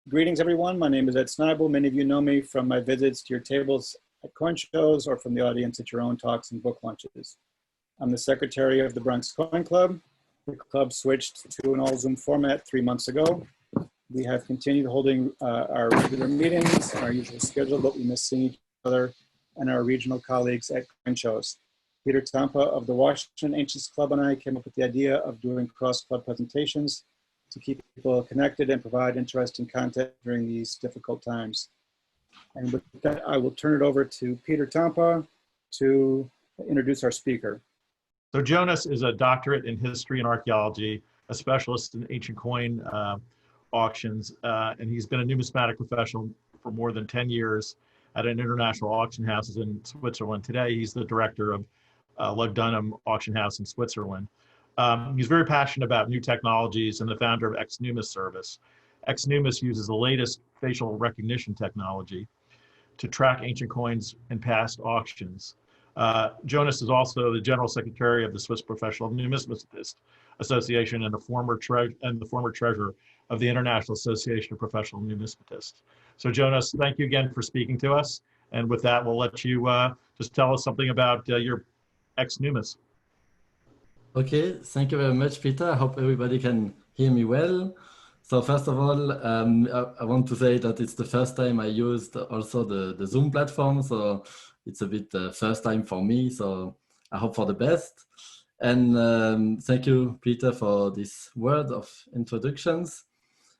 Greetings, everyone. My name is Ed Snibel. Many of you know me from my visits to your tables at coin shows or from the audience at your own talks and book launches. I'm the secretary of the Bronx Coin Club. The club switched to an all-Zoom format 3 months ago. We have continued holding our regular meetings, our usual schedule, but we miss seeing each other and our regional colleagues at coin shows. Peter Tampa of the Washington Ancients Club and I came up with the idea of doing cross-club presentations to keep people connected and provide interesting content during these difficult times. And with that, I will turn it over to Peter Tampa to introduce our speaker. So Jonas is a doctorate in history and archaeology, a specialist in ancient coin auctions, and he's been a numismatic professional for more than 10 years at an international auction house in Switzerland. Today, he's the director of Lugdunum Auction House in Switzerland. He's very passionate about new technologies and the founder of Ex-Numis service. Ex-Numis uses the latest facial recognition technology to track ancient coins in past auctions. Jonas is also the general secretary of the Swiss Professional Numismatist Association and the former treasurer of the International Association of Professional Numismatists. So Jonas, thank you again for speaking to us. And with that, we'll let you just tell us something about your Ex-Numis. Okay, thank you very much, Peter. I hope everybody can hear me well. So first of all, I want to say that it's the first time I used also the Zoom platform. So it's a bit first time for me. So I hope for the best. And thank you, Peter, for this word of introductions.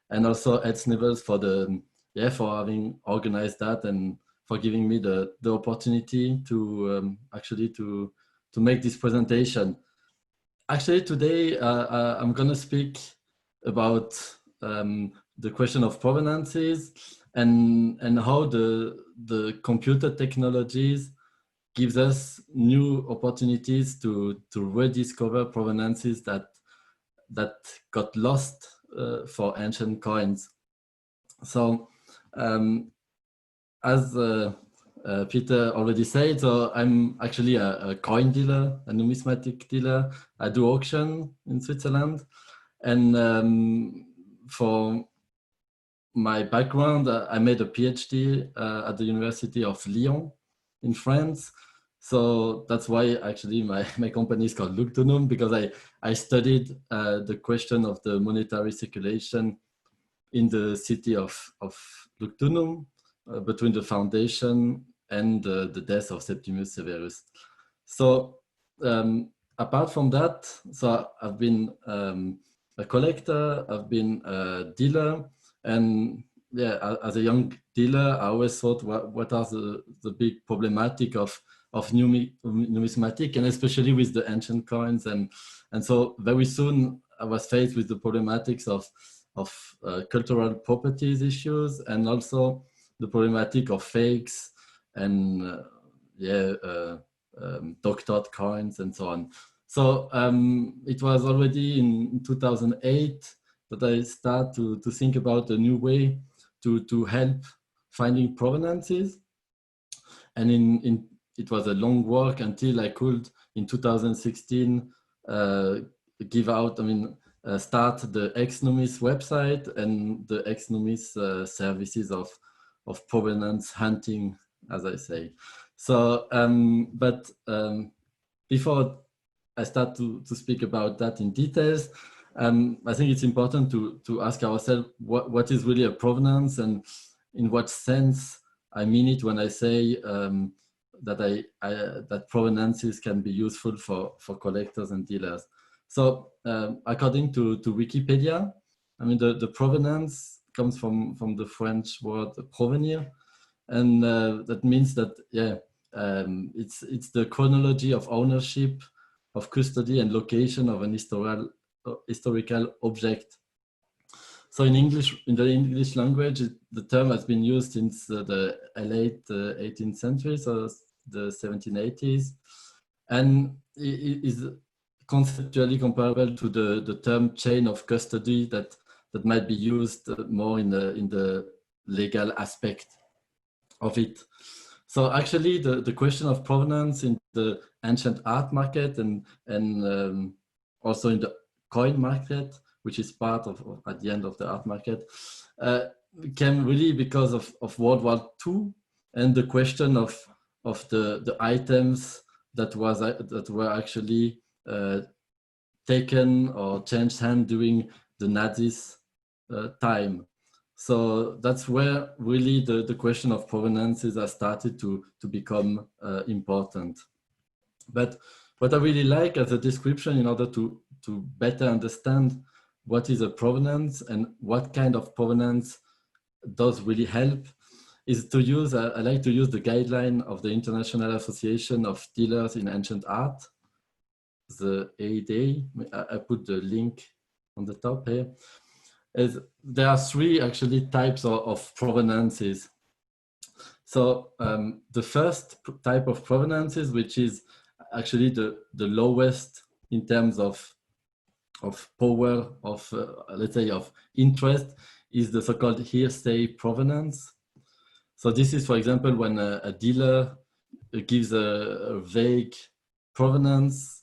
And also Ed Snibel for having organized that and for giving me the opportunity to actually to make this presentation. Actually, today I'm going to speak about the question of provenances and how the computer technologies gives us new opportunities to rediscover provenances that got lost for ancient coins. So as Peter already said, so I'm actually a coin dealer, a numismatic dealer. I do auction in Switzerland. And for my background, I made a PhD at the University of Lyon in France. So that's why actually my company is called Lugdunum, because I studied the question of the monetary circulation in the city of Lugdunum between the foundation and the death of Septimius Severus. So apart from that, so I've been a collector, I've been a dealer, and yeah, as a young dealer, I always thought what are the big problematic of numismatic, and especially with the ancient coins, and so very soon I was faced with the problematics of cultural properties issues, and also the problematic of fakes and doctored coins and so on. So it was already in 2008 that I started to think about a new way to help finding provenances. And it was a long work until I could, in 2016, start the Ex-Numis website and the Ex-Numis services of provenance hunting, as I say. So, before I start to speak about that in details, I think it's important to ask ourselves what is really a provenance, and in what sense I mean it when I say that provenances can be useful for collectors and dealers. So according to Wikipedia, I mean the provenance comes from the French word provenir, and that means that it's the chronology of ownership, of custody and location of an historical object. So in the English language, the term has been used since the late 18th century, so the 1780s, and it is conceptually comparable to the term chain of custody that might be used more in the legal aspect of it. So actually, the question of provenance in the ancient art market and also in the coin market, which is part of at the end of the art market, came really because of World War II and the question of the items that were actually taken or changed hand during the Nazis time. So that's where really the question of provenances has started to become important. But what I really like as a description, in order to better understand what is a provenance and what kind of provenance does really help, is to use, I like to use the guideline of the International Association of Dealers in Ancient Art, the ADA. I put the link on the top here. There are three actually types of provenances. So the first type of provenances, which is actually the lowest in terms of power, of let's say of interest, is the so-called hearsay provenance. So this is, for example, when a dealer gives a vague provenance,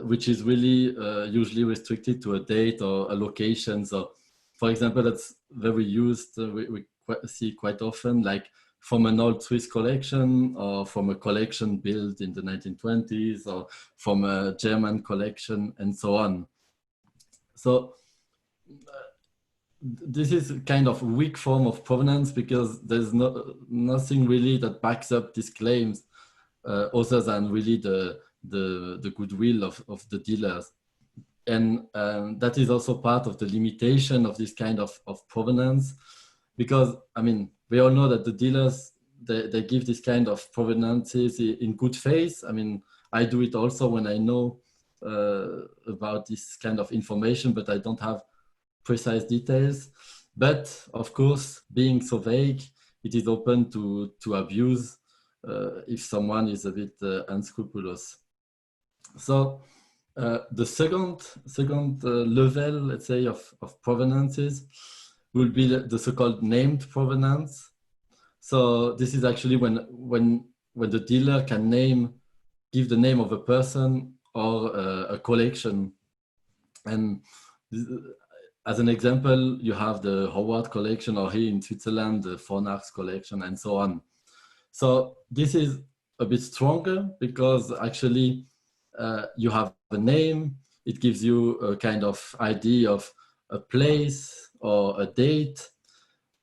which is really usually restricted to a date or a location. So, for example, that's very used, we see quite often, like from an old Swiss collection, or from a collection built in the 1920s, or from a German collection, and so on. So this is kind of a weak form of provenance, because there's nothing really that backs up these claims other than really the goodwill of the dealers. And that is also part of the limitation of this kind of provenance, because, I mean, we all know that the dealers, they give this kind of provenances in good faith. I mean, I do it also when I know about this kind of information, but I don't have precise details. But of course, being so vague, it is open to abuse if someone is a bit unscrupulous. So the second level, let's say, of provenances will be the so-called named provenance. So this is actually when the dealer can give the name of a person or a collection. And as an example, you have the Howard collection, or here in Switzerland, the von Arx collection, and so on. So this is a bit stronger, because actually you have a name. It gives you a kind of idea of a place or a date.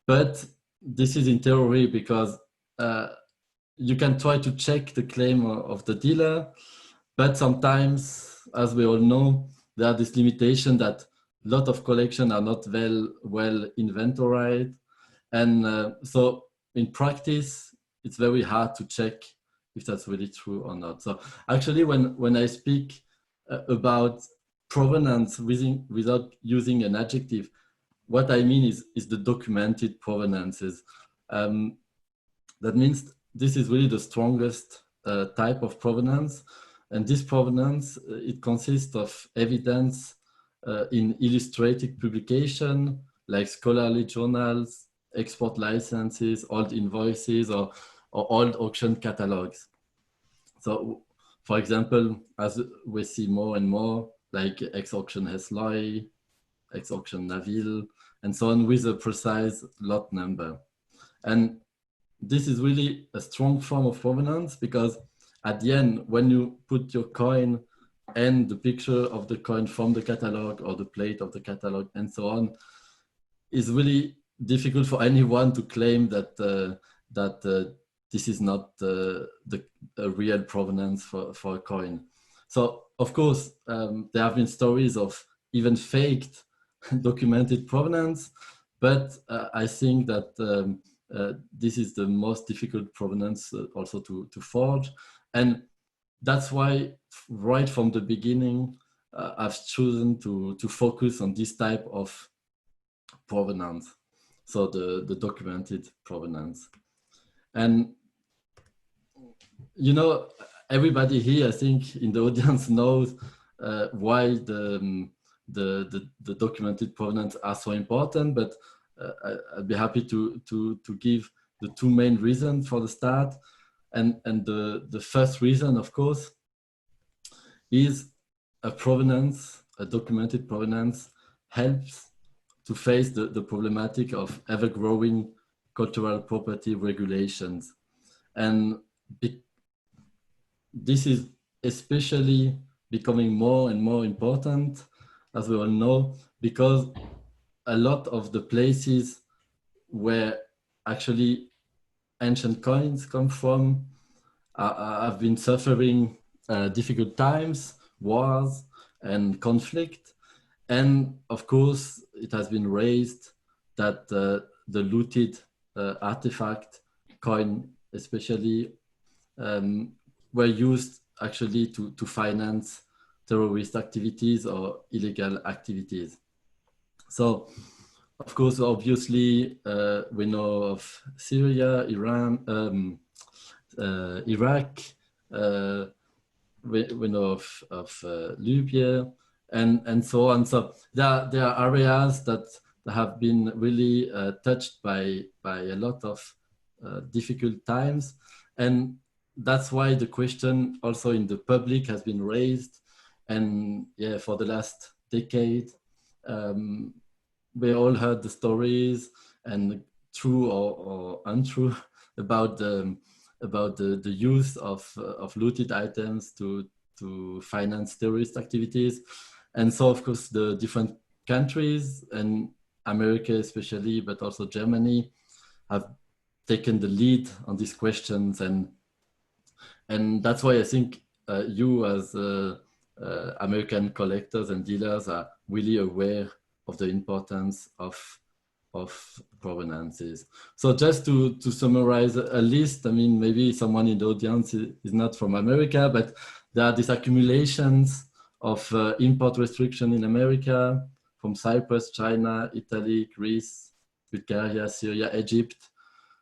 But this is in theory, because you can try to check the claim of the dealer. But sometimes, as we all know, there are this limitation that a lot of collections are not well inventoried. And so in practice, it's very hard to check if that's really true or not. So actually, when I speak about provenance without using an adjective, what I mean is the documented provenances. That means this is really the strongest type of provenance. And this provenance, it consists of evidence in illustrated publication, like scholarly journals, export licenses, old invoices, or old auction catalogs. So, for example, as we see more and more, like Ex-Auction Hesloy, Ex-Auction Naville, and so on, with a precise lot number. And this is really a strong form of provenance, because at the end, when you put your coin and the picture of the coin from the catalog, or the plate of the catalog, and so on, it's really difficult for anyone to claim that this is not a real provenance for a coin. So, of course, there have been stories of even faked documented provenance, but I think that this is the most difficult provenance also to forge. And that's why right from the beginning, I've chosen to focus on this type of provenance. So the documented provenance. And, you know, everybody here, I think, in the audience knows why the documented provenance are so important, but I'd be happy to give the two main reasons for the start. And the first reason, of course, is a provenance, a documented provenance helps to face the problematic of ever-growing cultural property regulations. And this is especially becoming more and more important, as we all know, because a lot of the places where actually ancient coins come from have been suffering difficult times, wars, and conflict. And of course, it has been raised that the looted artifact coin, especially, were used actually to finance terrorist activities or illegal activities. So, of course, obviously, we know of Syria, Iran, Iraq, we know of Libya, and so on. So there are areas that have been really touched by a lot of difficult times. And that's why the question also in the public has been raised. And yeah, for the last decade, we all heard the stories, and true or untrue, about the use of looted items to finance terrorist activities. And so, of course, the different countries, and America especially, but also Germany, have taken the lead on these questions. And that's why I think you, as American collectors and dealers, are really aware of the importance of provenances. So just to summarize a list, I mean, maybe someone in the audience is not from America, but there are these accumulations of import restriction in America from Cyprus, China, Italy, Greece, Bulgaria, Syria, Egypt,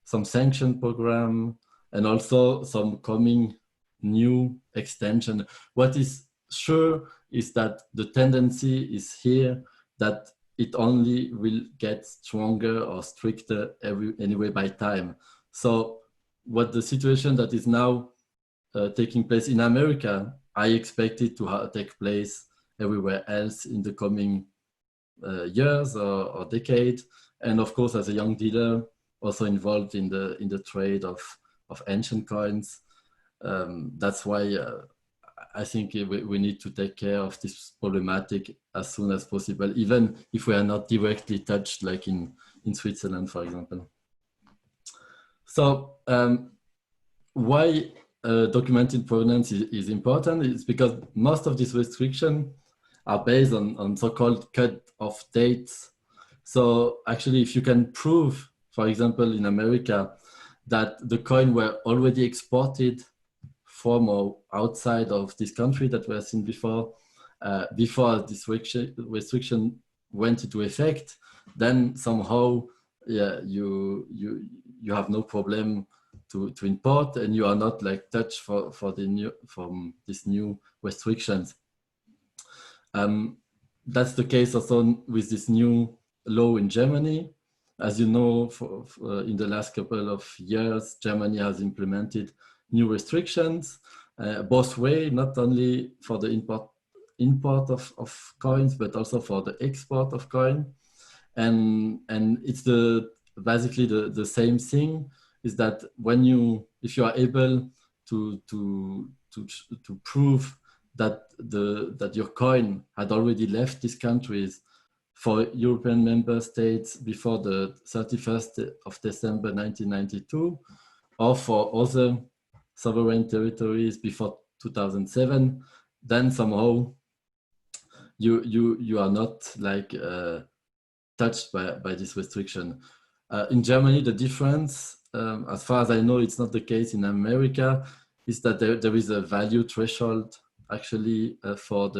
some sanction program, and also some coming new extension. What is sure is that the tendency is here that it only will get stronger or stricter anyway by time. So what the situation that is now taking place in America, I expect it to take place everywhere else in the coming years or decade. And of course, as a young dealer, also involved in the trade of ancient coins, that's why I think we need to take care of this problematic as soon as possible, even if we are not directly touched, like in Switzerland, for example. So why documented provenance is important is because most of these restrictions are based on so-called cut-off dates. So actually, if you can prove, for example, in America, that the coin were already exported from or outside of this country that we have seen before this restriction went into effect, then somehow, yeah, you have no problem to import, and you are not like touched from these new restrictions. That's the case also with this new law in Germany. As you know, in the last couple of years, Germany has implemented new restrictions, both ways, not only for the import of coins, but also for the export of coin. And it's basically the same thing, is that if you are able to prove that your coin had already left these countries for European member states before the 31st of December 1992, or for other sovereign territories before 2007, then somehow you are not like touched by this restriction. In Germany, the difference, as far as I know, it's not the case in America, is that there is a value threshold actually for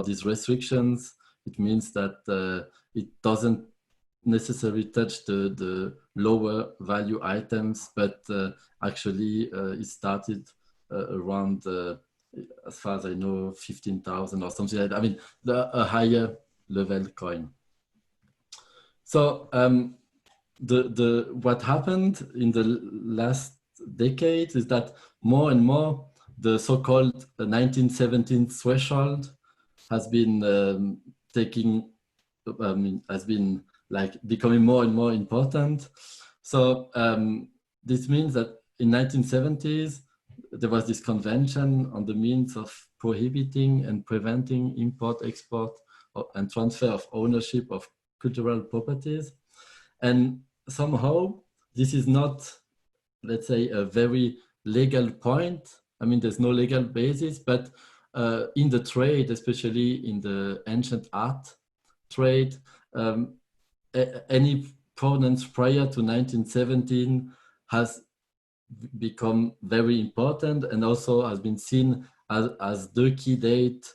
these restrictions. It means that it doesn't necessarily touch the lower value items, but actually it started around, as far as I know, 15,000 or something like that. I mean, a higher level coin. So what happened in the last decade is that more and more the so-called 1917 threshold has been taking has been like becoming more and more important. So this means that in 1970s, there was this convention on the means of prohibiting and preventing import, export, and transfer of ownership of cultural properties. And somehow this is not, let's say, a very legal point. I mean, there's no legal basis, but in the trade, especially in the ancient art trade, any provenance prior to 1917 has become very important and also has been seen as the key date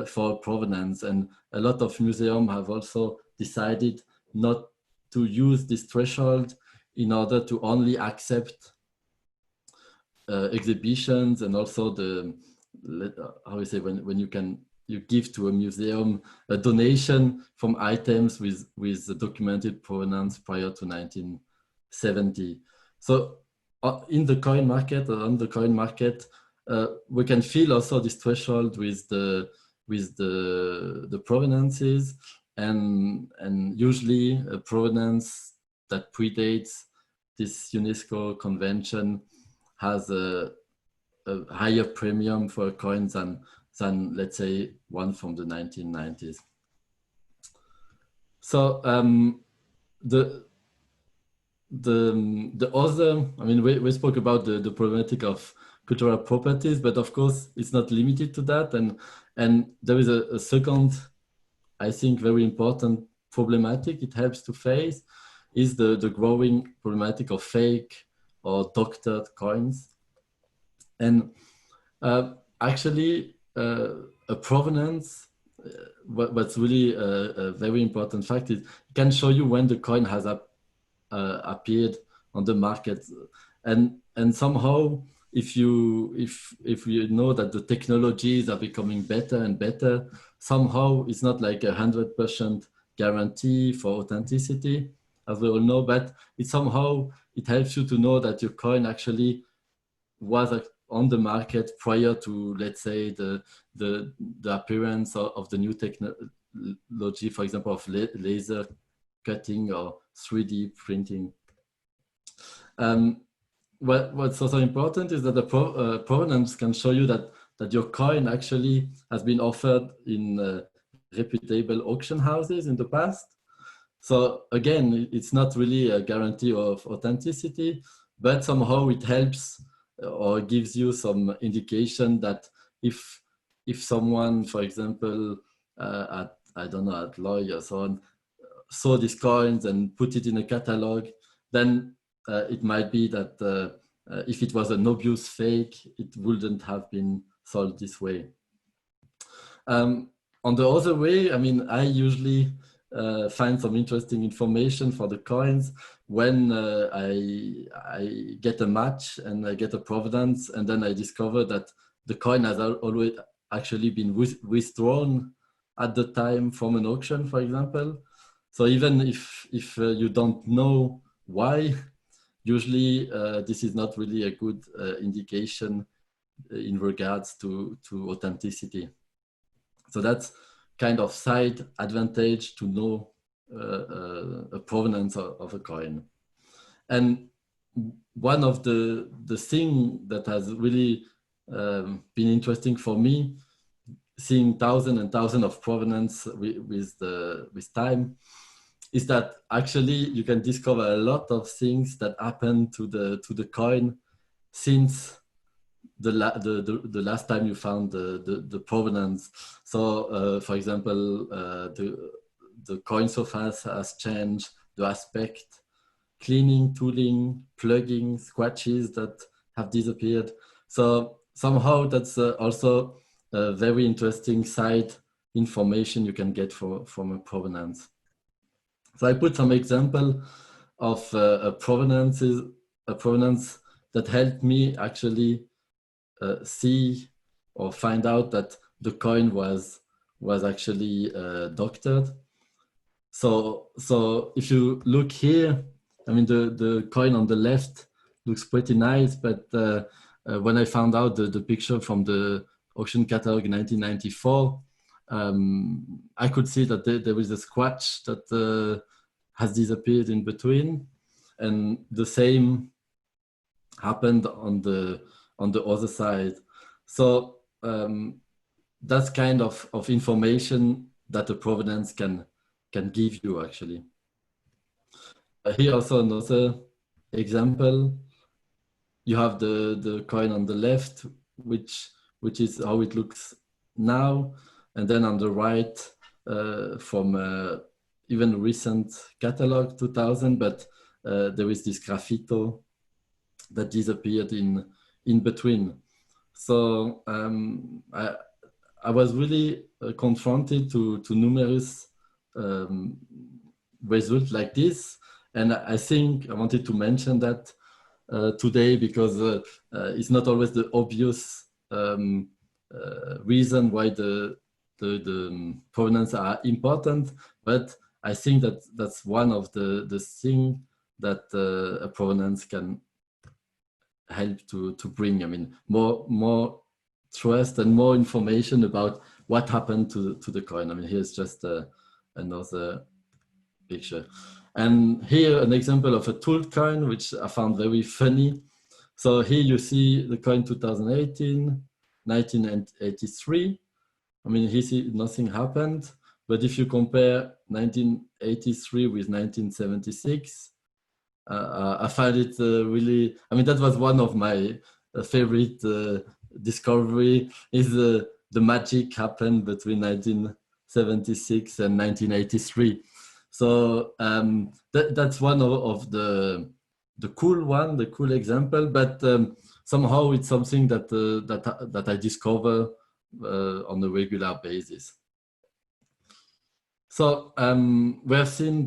for provenance. And a lot of museums have also decided not to use this threshold in order to only accept exhibitions, and also the, how we say, when you give to a museum a donation from items with the documented provenance prior to 1970. So in the coin market, or on the coin market, we can feel also this threshold with the provenances, and usually a provenance that predates this UNESCO convention has a higher premium for coins than let's say one from the 1990s. So the other, I mean, we spoke about the problematic of cultural properties, but of course it's not limited to that, and there is a second, I think, very important problematic it helps to face, is the growing problematic of fake or doctored coins. And actually a provenance, what's really a very important fact is it can show you when the coin has appeared on the market, and somehow if you know that the technologies are becoming better and better, somehow it's not like 100% guarantee for authenticity, as we all know, but it somehow it helps you to know that your coin actually was on the market prior to, let's say, the appearance of the new technology, for example, of laser cutting or 3D printing. What's also important is that the provenance can show you that your coin actually has been offered in reputable auction houses in the past. So again, it's not really a guarantee of authenticity, but somehow it helps or gives you some indication that if someone, for example, I don't know, at Lloyd or so on, saw these coins and put it in a catalog, then it might be that if it was an obvious fake, it wouldn't have been sold this way. On the other way, I mean, I usually find some interesting information for the coins when I get a match and I get a provenance, and then I discover that the coin has always actually been withdrawn at the time from an auction, for example. So even if you don't know why, usually this is not really a good indication in regards to authenticity. So that's kind of side advantage to know a provenance of a coin. And one of the thing that has really been interesting for me, seeing thousands and thousands of provenance with time, is that actually you can discover a lot of things that happen to the coin since the last time you found the provenance. So for example, the coin surface has changed, the aspect, cleaning, tooling, plugging, scratches that have disappeared. So somehow that's also a very interesting side information you can get from a provenance. So I put some example of a provenance that helped me actually see or find out that the coin was actually doctored. So if you look here, I mean, the coin on the left looks pretty nice, but when I found out the picture from the auction catalog in 1994, I could see that there is a scratch that has disappeared in between, and the same happened on the other side. So that's kind of information that the provenance can give you actually. Here also another example. You have the coin on the left, which is how it looks now, and then on the right from even recent catalog 2000, but there is this graffito that disappeared in between. So I was really confronted to numerous results like this, and I think I wanted to mention that today because it's not always the obvious reason why the provenance are important, but I think that that's one of the things that a provenance can help to bring. I mean, more trust and more information about what happened to the coin. I mean, here's just another picture. And here an example of a tooled coin, which I found very funny. So here you see the coin 2018, 1983. I mean, here see nothing happened. But if you compare 1983 with 1976, I find it really, I mean, that was one of my favorite discovery is the magic happened between 1976 and 1983. So that's one of the cool example, but somehow it's something that that I discover on a regular basis. So we have seen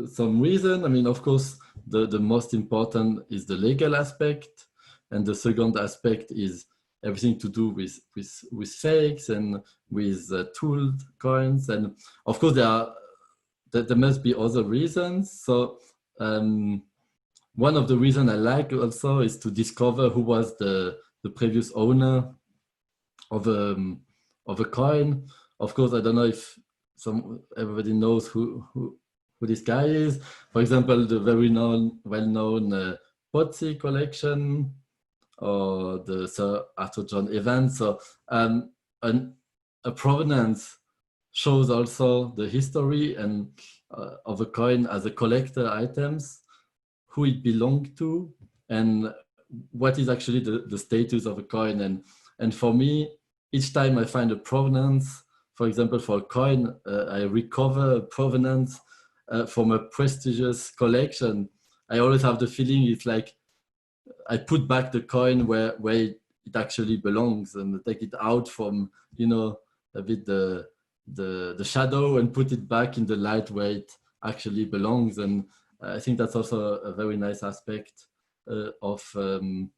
some reason. I mean, of course, the most important is the legal aspect, and the second aspect is everything to do with fakes and with tooled coins, and of course there must be other reasons. So one of the reasons I like also is to discover who was the previous owner of a coin. Of course, I don't know if everybody knows who this guy is. For example, the very well-known Pozzi collection or the Sir Arthur John event. So a provenance shows also the history and of a coin as a collector items, who it belonged to, and what is actually the status of a coin. And for me, each time I find a provenance, for example, for a coin, I recover a provenance from a prestigious collection, I always have the feeling it's like I put back the coin where it actually belongs, and take it out from, you know, a bit the shadow and put it back in the light where it actually belongs. And I think that's also a very nice aspect of the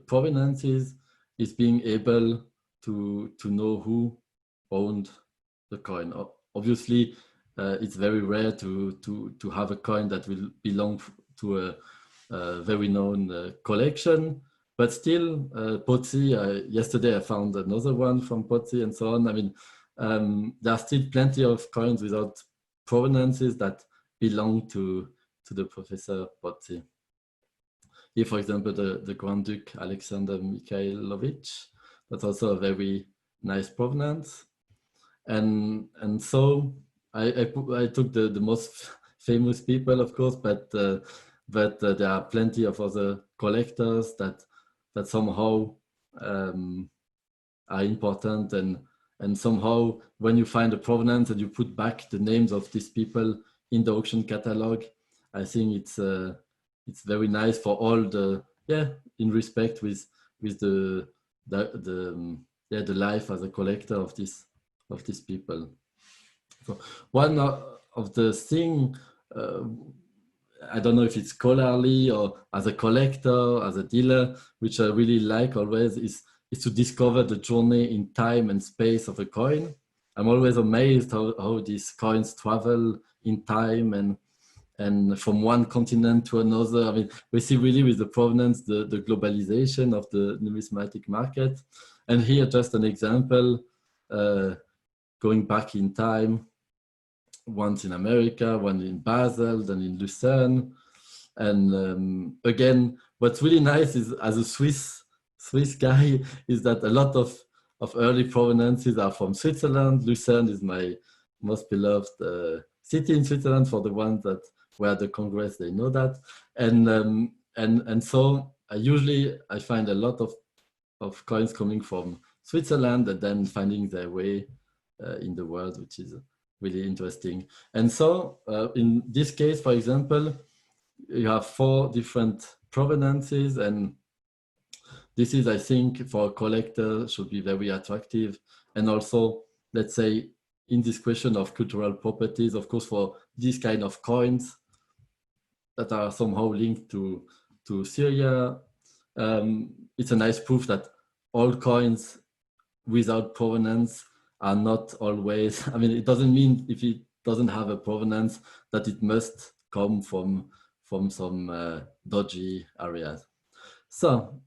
provenances, is being able to know who owned the coin. Obviously, it's very rare to have a coin that will belong to a very known collection. But still, Pozzi, yesterday I found another one from Pozzi and so on. I mean, there are still plenty of coins without provenances that belong to the Professor Pozzi. Here, for example, the Grand Duke Alexander Mikhailovich, that's also a very nice provenance. And so I took the most famous people, of course, but there are plenty of other collectors that somehow are important, and somehow when you find a provenance and you put back the names of these people in the auction catalog, I think it's very nice for all the, in respect with the life as a collector of these people. So one of the thing, I don't know if it's scholarly or as a collector, as a dealer, which I really like always, is to discover the journey in time and space of a coin. I'm always amazed how these coins travel in time and from one continent to another. I mean, we see really with the provenance the globalization of the numismatic market. And here just an example, going back in time, once in America, one in Basel, then in Lucerne. And again, what's really nice is, as a Swiss guy, is that a lot of early provenances are from Switzerland. Lucerne is my most beloved city in Switzerland. For the ones that were at the Congress, they know that. And so I find a lot of coins coming from Switzerland and then finding their way in the world, which is really interesting. And so in this case, for example, you have 4 different provenances, and this is, I think, for a collector should be very attractive. And also, let's say, in this question of cultural properties, of course, for these kind of coins that are somehow linked to Syria, it's a nice proof that all coins without provenance are not always, I mean, it doesn't mean if it doesn't have a provenance that it must come from some dodgy areas. So,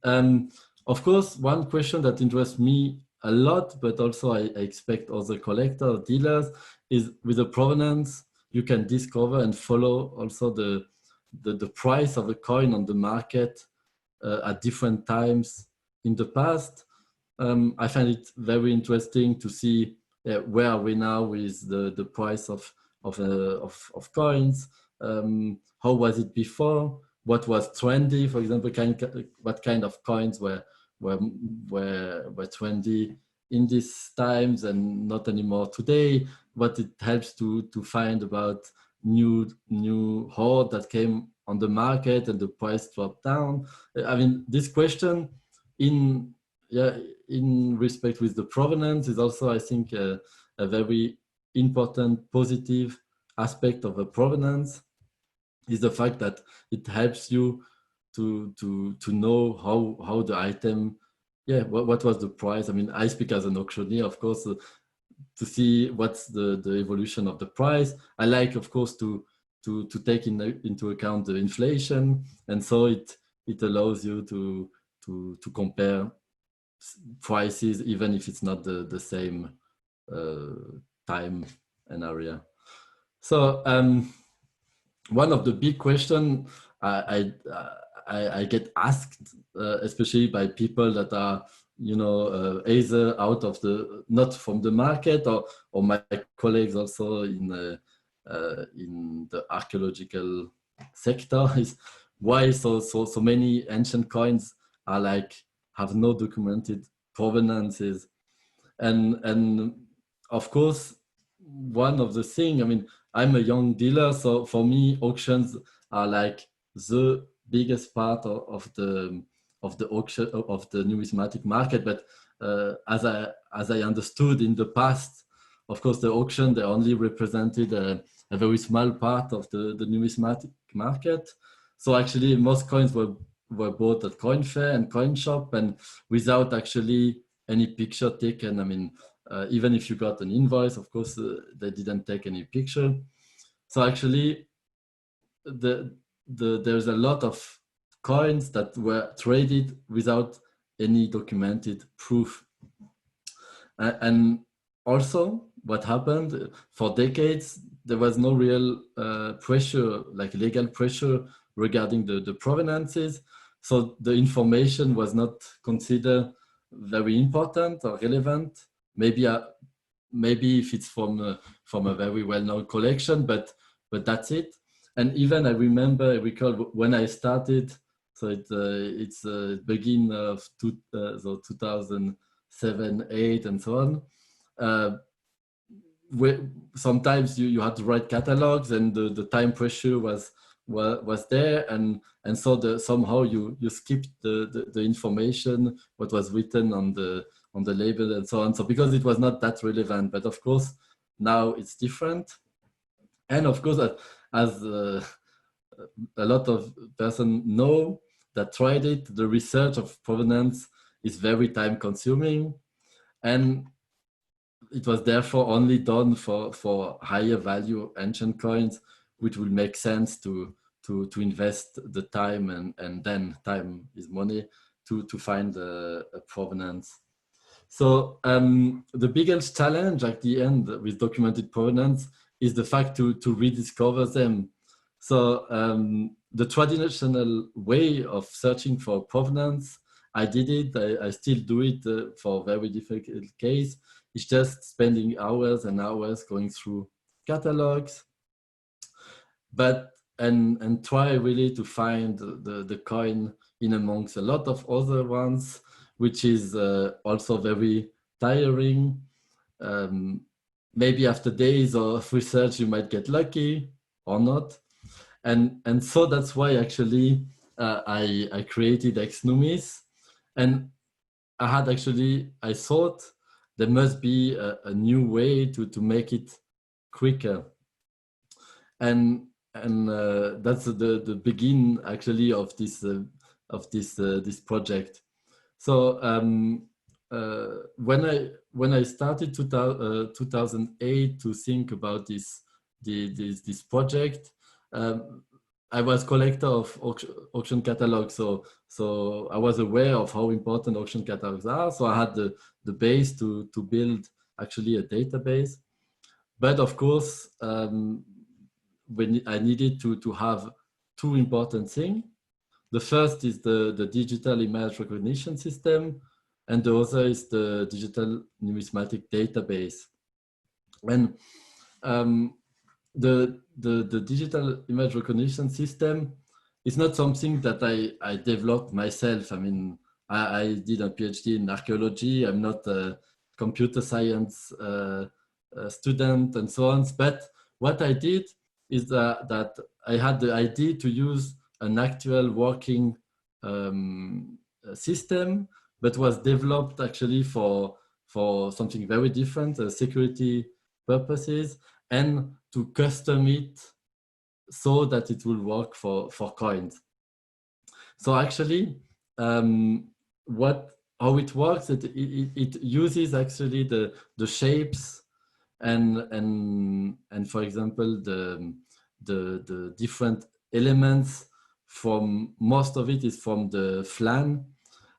of course, one question that interests me a lot, but also I expect other collectors, dealers, is with the provenance, you can discover and follow also the price of a coin on the market at different times in the past. I find it very interesting to see where are we now with the price of coins. How was it before? What was trendy? For example, what kind of coins were trendy in these times and not anymore today? What it helps to find about new hoard that came on the market and the price dropped down. I mean, this question in respect with the provenance is also, I think, a very important positive aspect of a provenance, is the fact that it helps you to know how the item, what was the price. I mean, I speak as an auctioneer, of course, to see what's the evolution of the price. I like, of course, to take into account the inflation, and so it allows you to compare prices even if it's not the same time and area. So one of the big questions I get asked, especially by people that are, either out of not from the market, or my colleagues also in the archaeological sector, is why so many ancient coins are have no documented provenances. And of course, one of the things, I mean, I'm a young dealer, so for me, auctions are the biggest part of the auction of the numismatic market. But as I understood in the past, of course, the auction, they only represented a very small part of the numismatic market. So actually, most coins were bought at coin fair and coin shop, and without actually any picture taken. I mean, even if you got an invoice, of course, they didn't take any picture. So actually, there's a lot of coins that were traded without any documented proof. And also, what happened for decades, there was no real pressure, legal pressure regarding the provenances. So the information was not considered very important or relevant. Maybe if it's from a very well-known collection, but that's it. And even I recall when I started, so it's beginning of 2007, 8, and so on. Sometimes you had to write catalogs, and the time pressure was there, and so somehow you skipped the information, what was written on the label and so on. So because it was not that relevant, but of course now it's different. And of course, as a lot of persons know that tried it, the research of provenance is very time consuming, and it was therefore only done for higher value ancient coins, which will make sense to invest the time, and then time is money, to find a provenance. So the biggest challenge at the end with documented provenance is the fact to rediscover them. So the traditional way of searching for provenance, I did it, I still do it for very difficult case. It's just spending hours and hours going through catalogs, and try really to find the coin in amongst a lot of other ones, which is also very tiring. Maybe after days of research, you might get lucky or not. And so that's why actually I created Ex-Numis. And I thought there must be a new way to make it quicker. And that's the begin actually of this project. So when I started 2008 to think about this project, I was collector of auction catalogs, so I was aware of how important auction catalogs are. So I had the base to build actually a database. But of course, when I needed to have two important things. The first is the digital image recognition system, and the other is the digital numismatic database. And the digital image recognition system is not something that I developed myself. I mean, I did a PhD in archaeology. I'm not a computer science student and so on. But what I did is that I had the idea to use an actual working system, but was developed actually for something very different, security purposes, and to custom it so that it will work for coins. So actually, how it works, it uses actually the shapes and for example the different elements. From most of it is from the flan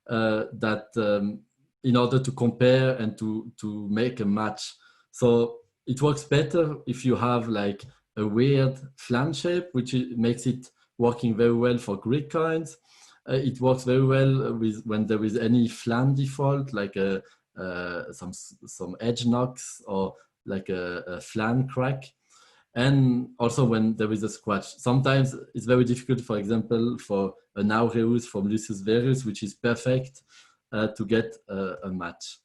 that in order to compare and to make a match. So it works better if you have like a weird flan shape, which makes it working very well for Greek coins. It works very well when there is any flan default, like some edge knocks or like a flan crack. And also when there is a scratch. Sometimes it's very difficult, for example, for an aureus from Lucius Verus, which is perfect to get a match.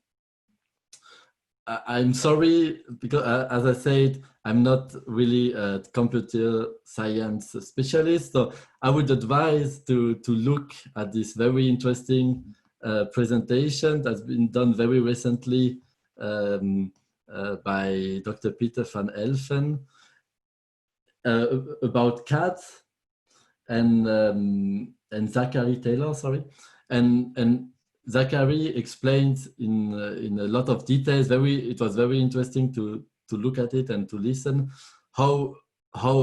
I'm sorry, because as I said, I'm not really a computer science specialist, so I would advise to look at this very interesting presentation that's been done very recently by Dr. Peter van Elfen about cats and Zachary Taylor, sorry, and Zachary explains in a lot of details. It was very interesting to look at it and to listen how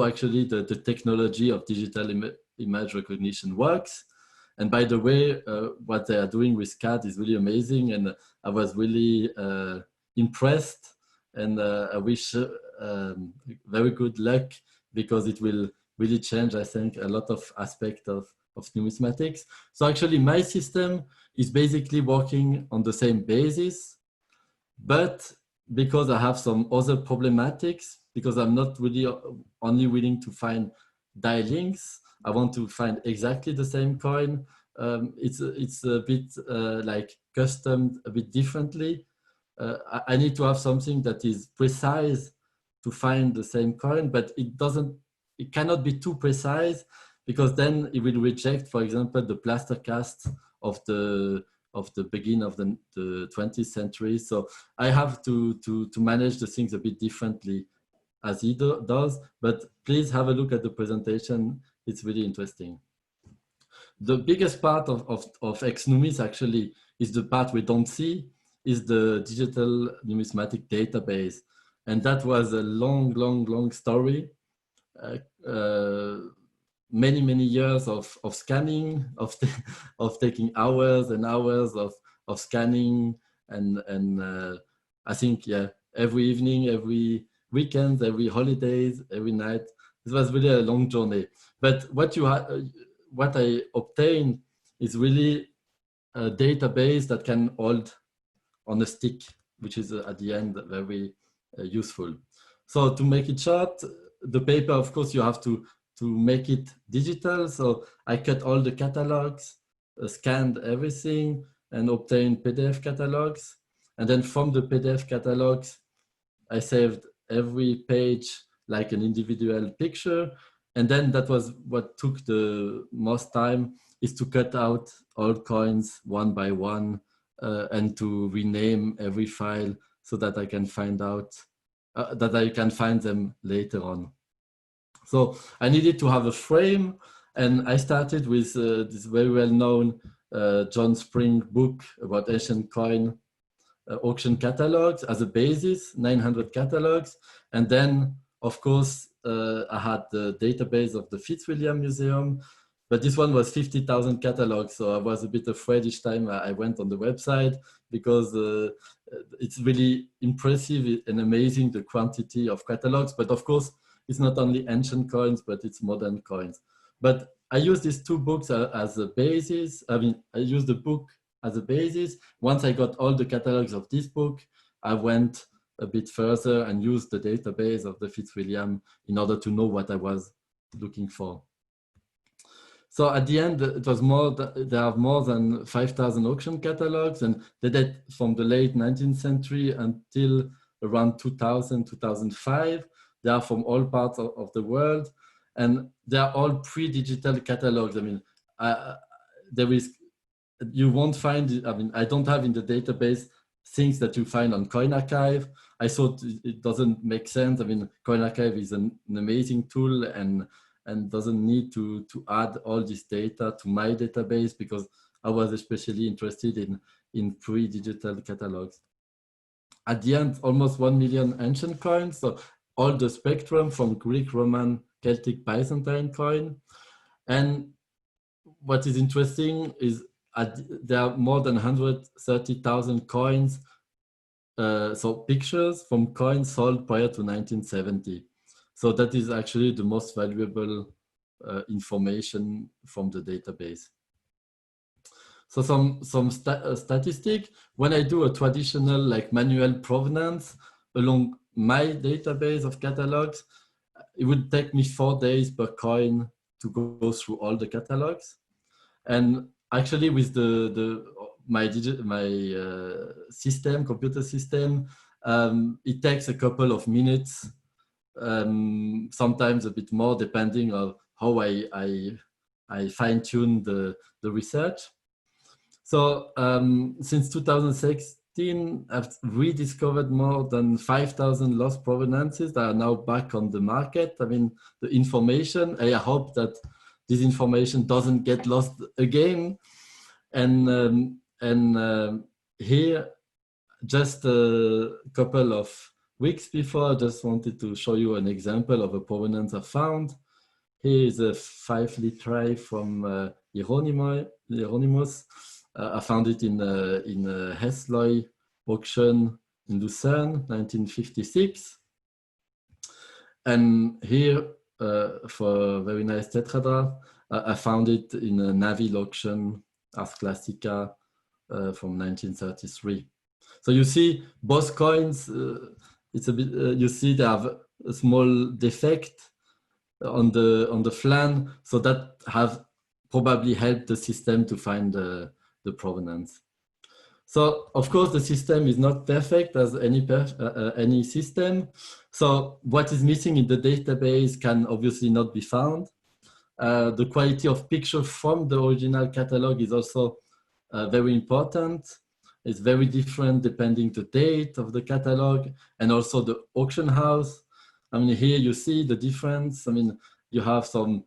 actually the technology of digital image recognition works. And by the way, what they are doing with CAD is really amazing, and I was really impressed. And I wish very good luck, because it will really change, I think, a lot of aspects of numismatics. So actually my system is basically working on the same basis, but because I have some other problematics, because I'm not really only willing to find die links, I want to find exactly the same coin. It's a bit like custom a bit differently. I need to have something that is precise to find the same coin, but it cannot be too precise, because then it will reject, for example, the plaster cast of the beginning of the 20th century. So I have to manage the things a bit differently as he does, but please have a look at the presentation. It's really interesting. The biggest part of Ex-Numis actually is the part we don't see, is the digital numismatic database. And that was a long story. Many years of scanning, of taking hours and hours of scanning and I think, yeah, every evening, every weekend, every holidays, every night. It was really a long journey. But what I obtained is really a database that can hold on a stick, which is at the end very useful. So to make it short, the paper, of course, you have to make it digital. So I cut all the catalogs, scanned everything, and obtained PDF catalogs. And then from the PDF catalogs, I saved every page like an individual picture. And then that was what took the most time, is to cut out all coins one by one and to rename every file so that I can find out, that I can find them later on. So I needed to have a frame, and I started with this very well-known John Spring book about ancient coin auction catalogs as a basis, 900 catalogs. And then, of course, I had the database of the Fitzwilliam Museum, but this one was 50,000 catalogs. So I was a bit afraid each time I went on the website, because it's really impressive and amazing, the quantity of catalogs. But of course, it's not only ancient coins, but it's modern coins. But I use these two books as a basis. I mean, I use the book as a basis. Once I got all the catalogs of this book, I went a bit further and used the database of the Fitzwilliam in order to know what I was looking for. So at the end, it was there are more than 5,000 auction catalogs, and they date from the late 19th century until around 2000, 2005. They are from all parts of the world, and they are all pre-digital catalogs. I mean, you won't find, I mean, I don't have in the database things that you find on Coin Archive. I thought it doesn't make sense. I mean, Coin Archive is an amazing tool and doesn't need to add all this data to my database, because I was especially interested in pre-digital catalogs. At the end, almost 1 million ancient coins. So all the spectrum from Greek, Roman, Celtic, Byzantine coin. And what is interesting is there are more than 130,000 coins, so pictures from coins sold prior to 1970. So that is actually the most valuable information from the database. So some statistic, when I do a traditional like manual provenance along my database of catalogs, it would take me 4 days per coin to go through all the catalogs. And actually with my computer system, it takes a couple of minutes, sometimes a bit more, depending on how I fine-tune the research. So since 2016, I've rediscovered more than 5,000 lost provenances that are now back on the market. I mean, the information, I hope that this information doesn't get lost again. And here, just a couple of weeks before, I just wanted to show you an example of a provenance I found. Here is a 5 litri from Hieronymus. I found it in a Hesloy auction in Lucerne, 1956. And here, for a very nice tetrahedra, I found it in a Naville auction, Ars Classica, from 1933. So you see both coins, it's a bit, you see they have a small defect on the flan, so that have probably helped the system to find the provenance. So of course the system is not perfect as any system. So what is missing in the database can obviously not be found. The quality of picture from the original catalog is also very important. It's very different depending the date of the catalog and also the auction house. I mean, here you see the difference. I mean, you have some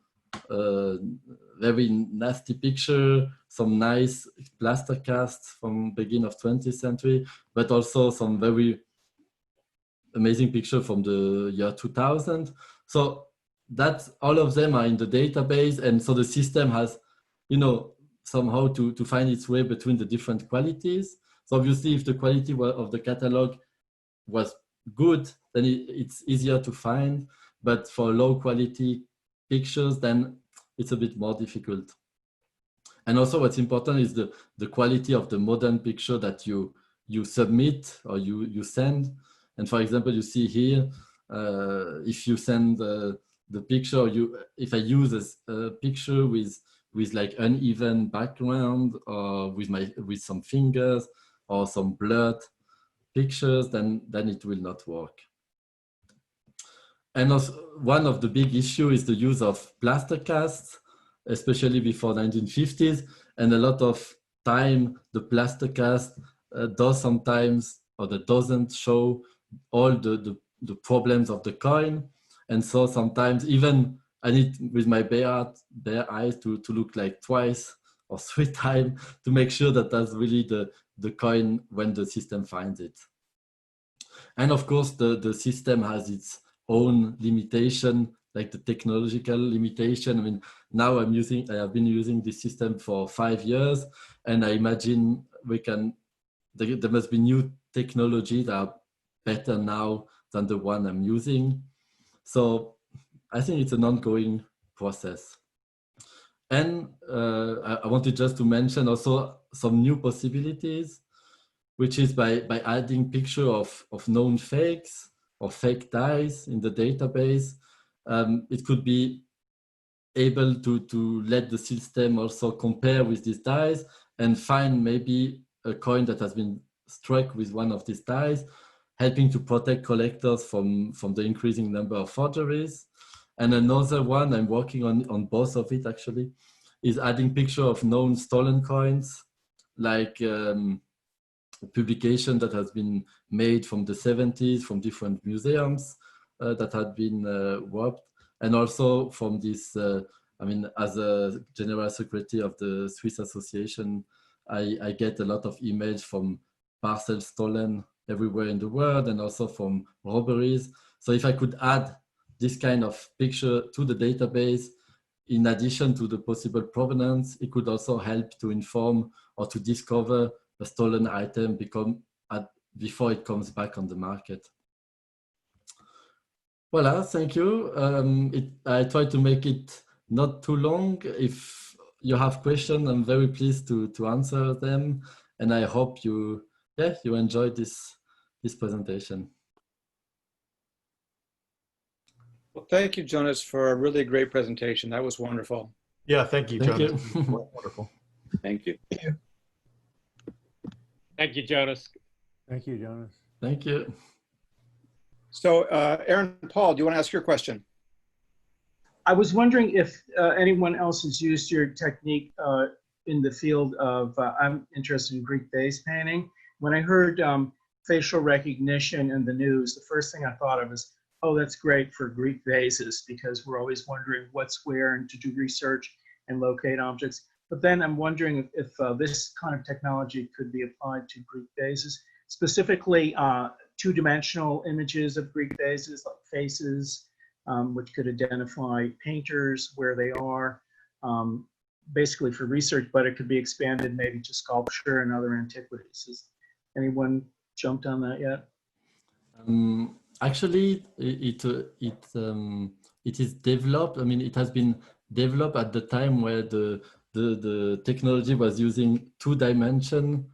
very nasty picture, some nice plaster casts from beginning of 20th century, but also some very amazing picture from the year 2000. So that all of them are in the database, and so the system has, you know, somehow to find its way between the different qualities. So obviously, if the quality of the catalog was good, then it's easier to find. But for low quality pictures, then it's a bit more difficult. And also what's important is the quality of the modern picture that you submit or you send. And for example, you see here, if you send the picture, if I use a picture with like uneven background or with some fingers or some blurred pictures, then it will not work. And also, one of the big issues is the use of plaster casts, especially before 1950s. And a lot of time, the plaster cast does sometimes, or that doesn't show all the problems of the coin. And so sometimes even I need with my bare eyes to look like twice or 3 times to make sure that that's really the coin when the system finds it. And of course, the system has its own limitation, like the technological limitation. I mean, now I have been using this system for 5 years, and I imagine there must be new technology that are better now than the one I'm using. So I think it's an ongoing process. And I wanted just to mention also some new possibilities, which is by adding picture of known fakes or fake dies in the database. It could be able to let the system also compare with these dies and find maybe a coin that has been struck with one of these dies, helping to protect collectors from the increasing number of forgeries. And another one, I'm working on both of it actually, is adding picture of known stolen coins, like a publication that has been made from the 70s from different museums that had been warped, and also from this, I mean, as a general secretary of the Swiss Association, I get a lot of emails from parcels stolen everywhere in the world and also from robberies. So if I could add this kind of picture to the database, in addition to the possible provenance, it could also help to inform or to discover a stolen item before it comes back on the market. Voilà, thank you. I try to make it not too long. If you have questions, I'm very pleased to answer them. And I hope you enjoyed this presentation. Well, thank you, Jonas, for a really great presentation. That was wonderful. Yeah, thank you, Jonas. Wonderful. Thank you. Thank you, Jonas. Thank you, Jonas. Thank you. So, Aaron Paul, do you want to ask your question? I was wondering if anyone else has used your technique in the field of, I'm interested in Greek vase painting. When I heard facial recognition in the news, the first thing I thought of is, oh, that's great for Greek vases, because we're always wondering what's where and to do research and locate objects. But then I'm wondering if this kind of technology could be applied to Greek vases, specifically two-dimensional images of Greek vases, like faces, which could identify painters, where they are, basically for research, but it could be expanded maybe to sculpture and other antiquities. Has anyone jumped on that yet? Actually, it is developed. I mean, it has been developed at the time where the technology was using two-dimension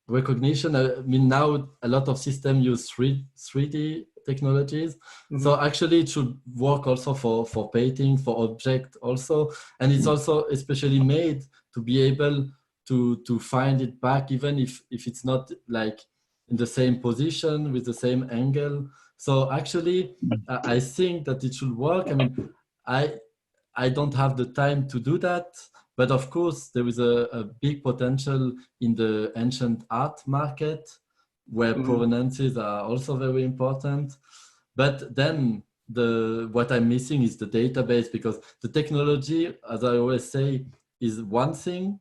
recognition. I mean, now a lot of systems use 3D technologies. Mm-hmm. So actually it should work also for painting, for object also. And it's also especially made to be able to find it back, even if it's not like in the same position with the same angle. So actually, I think that it should work. I mean, I don't have the time to do that, but of course there is a big potential in the ancient art market, where provenances are also very important. But then what I'm missing is the database, because the technology, as I always say, is one thing,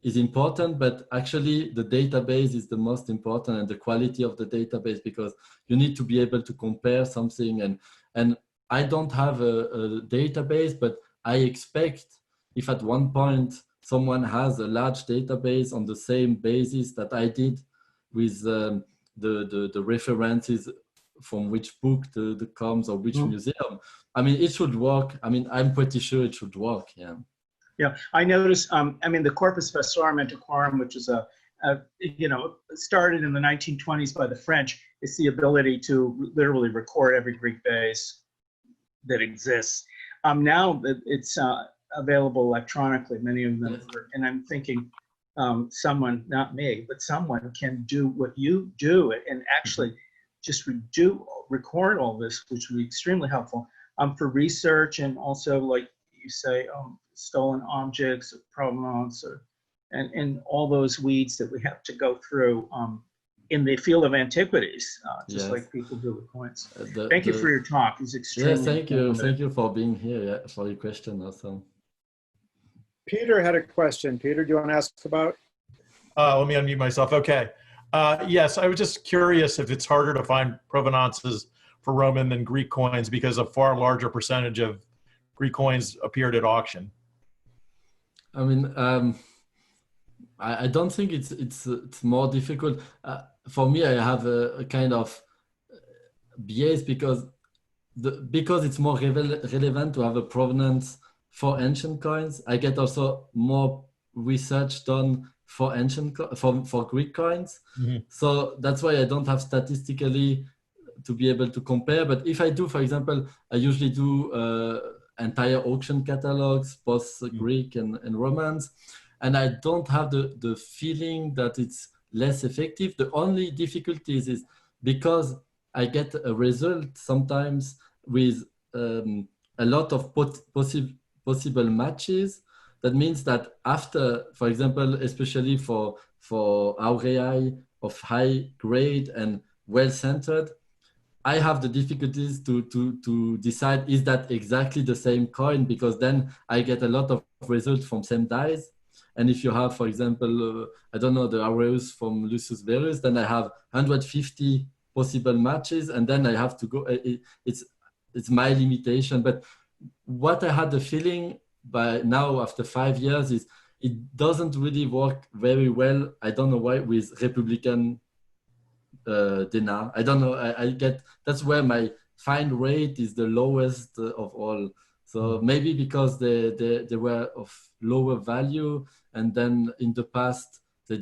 is important, but actually the database is the most important, and the quality of the database, because you need to be able to compare something. And I don't have a database, but I expect if at one point someone has a large database on the same basis that I did with the references from which book the comes or which museum. I mean, it should work. I mean, I'm pretty sure it should work. Yeah. Yeah, I noticed. I mean, the Corpus Vasorum Antiquarum, which is started in the 1920s by the French, is the ability to literally record every Greek base that exists. Now it's available electronically. Many of them, and I'm thinking someone, not me, but someone can do what you do and actually just record all this, which would be extremely helpful for research and also, like you say, stolen objects, provenance, and all those weeds that we have to go through in the field of antiquities, just like people do with coins. Thank you for your talk. It's extremely thank you. Thank you for being here, for your question also. Peter had a question. Peter, do you want to ask about? Let me unmute myself. Okay. Yes, I was just curious if it's harder to find provenances for Roman than Greek coins because a far larger percentage of Greek coins appeared at auction. I mean, I don't think it's more difficult. For me, I have a kind of bias because it's more relevant to have a provenance for ancient coins. I get also more research done for for Greek coins. So that's why I don't have statistically to be able to compare. But if I do, for example, I usually do entire auction catalogs, both Greek and Romans, and I don't have the feeling that it's less effective. The only difficulty is because I get a result sometimes with a lot of possible matches. That means that after, for example, especially for aureae of high grade and well-centered, I have the difficulties to decide, is that exactly the same coin? Because then I get a lot of results from same dies. And if you have, for example, I don't know, the aureus from Lucius Verus, then I have 150 possible matches, and then I have to go, it's my limitation. But what I had the feeling by now after 5 years is it doesn't really work very well. I don't know why with Republican dinar. I don't know. I get, that's where my find rate is the lowest of all. So maybe because they were of lower value, and then in the past they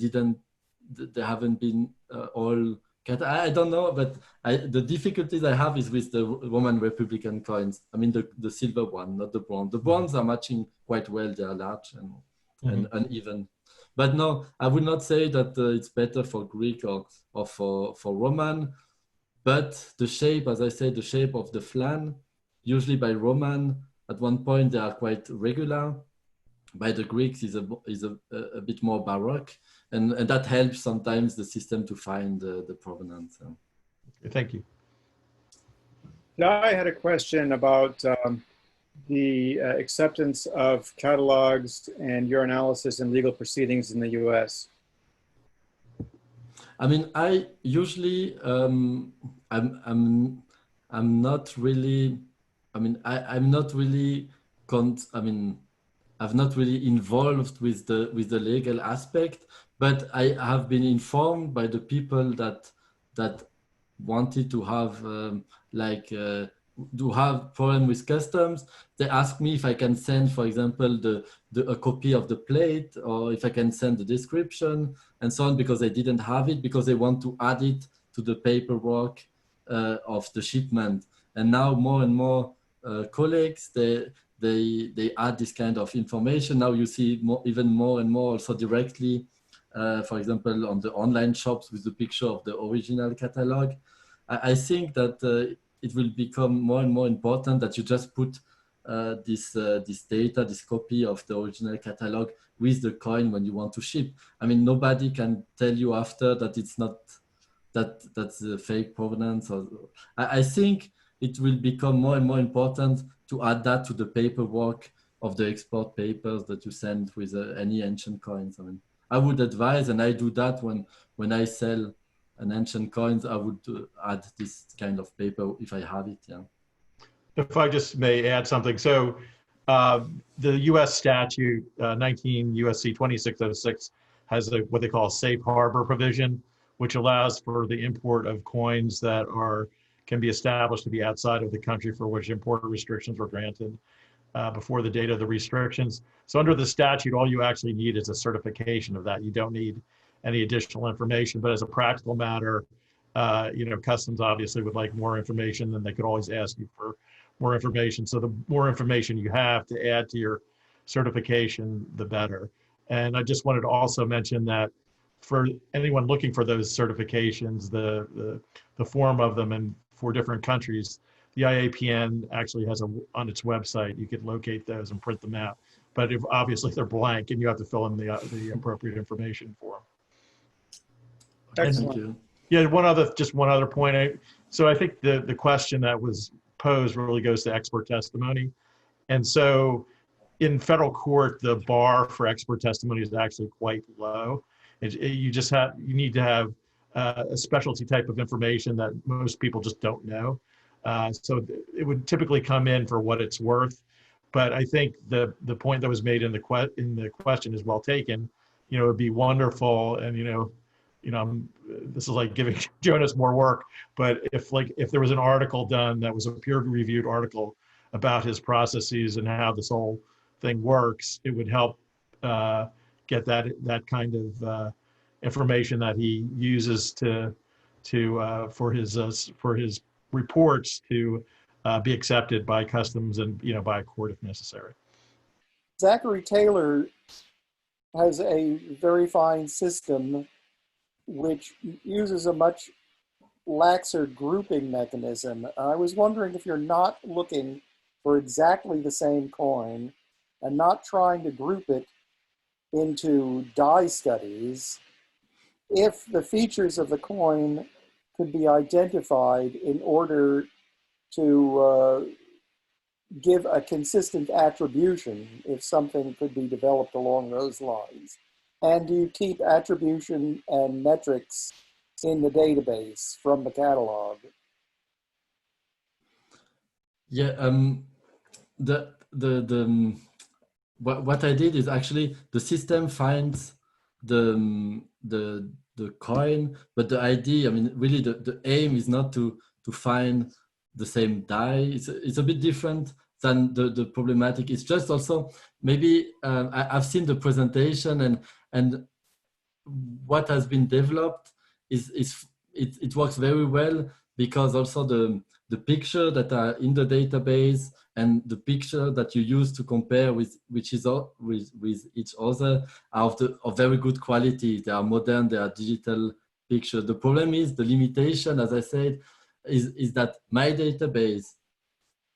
haven't been all. I don't know, but the difficulties I have is with the Roman Republican coins. I mean the silver one, not the bronze. The bronze are matching quite well. They are large and uneven. But no, I would not say that it's better for Greek or for Roman. But the shape, as I said, the shape of the flan, usually by Roman, at one point they are quite regular. By the Greeks is a bit more baroque, and that helps sometimes the system to find the provenance. Thank you. Now I had a question about the acceptance of catalogs and your analysis in legal proceedings in the U.S. I mean, I usually I'm not really. I mean, I'm not really. I've not really involved with the legal aspect, but I have been informed by the people that wanted to have do have problem with customs. They ask me if I can send, for example, a copy of the plate, or if I can send the description and so on, because they didn't have it, because they want to add it to the paperwork of the shipment. And now more and more colleagues, they add this kind of information. Now you see even more and more also directly, for example, on the online shops with the picture of the original catalog. I think that it will become more and more important that you just put this data, this copy of the original catalog with the coin when you want to ship. I mean, nobody can tell you after that it's not, that's a fake provenance. I think it will become more and more important to add that to the paperwork of the export papers that you send with any ancient coins. I mean, I would advise, and I do that when I sell an ancient coins, I would add this kind of paper if I have it. Yeah. If I just may add something. So The U.S. statute, 19 U.S.C. 2606, has what they call a safe harbor provision, which allows for the import of coins that can be established to be outside of the country for which import restrictions were granted before the date of the restrictions. So under the statute, all you actually need is a certification of that. You don't need any additional information. But as a practical matter, Customs obviously would like more information, and they could always ask you for more information. So the more information you have to add to your certification, the better. And I just wanted to also mention that for anyone looking for those certifications, the form of them and for different countries, the IAPN actually has on its website, you could locate those and print them out. But obviously they're blank and you have to fill in the appropriate information for them. Excellent. Thank you. Yeah, one other point. So I think the question that was posed really goes to expert testimony. And so in federal court, the bar for expert testimony is actually quite low. You need to have a specialty type of information that most people just don't know. So it would typically come in for what it's worth. But I think the point that was made in the question is well taken. It would be wonderful, and this is like giving Jonas more work, but if there was an article done that was a peer-reviewed article about his processes and how this whole thing works, it would help get that kind of information that he uses for his reports to be accepted by Customs and by a court if necessary. Zachary Taylor has a very fine system which uses a much laxer grouping mechanism. I was wondering if you're not looking for exactly the same coin and not trying to group it into die studies, if the features of the coin could be identified in order to give a consistent attribution, if something could be developed along those lines. And do you keep attribution and metrics in the database from the catalog? Yeah, what I did is actually the system finds the coin, but the idea, really the aim is not to find the same die. It's a bit different than the problematic. It's just also maybe I've seen the presentation and what has been developed it works very well because also the picture that are in the database and the picture that you use to compare with each other are of very good quality. They are modern, they are digital pictures. The problem is the limitation, as I said, is that my database,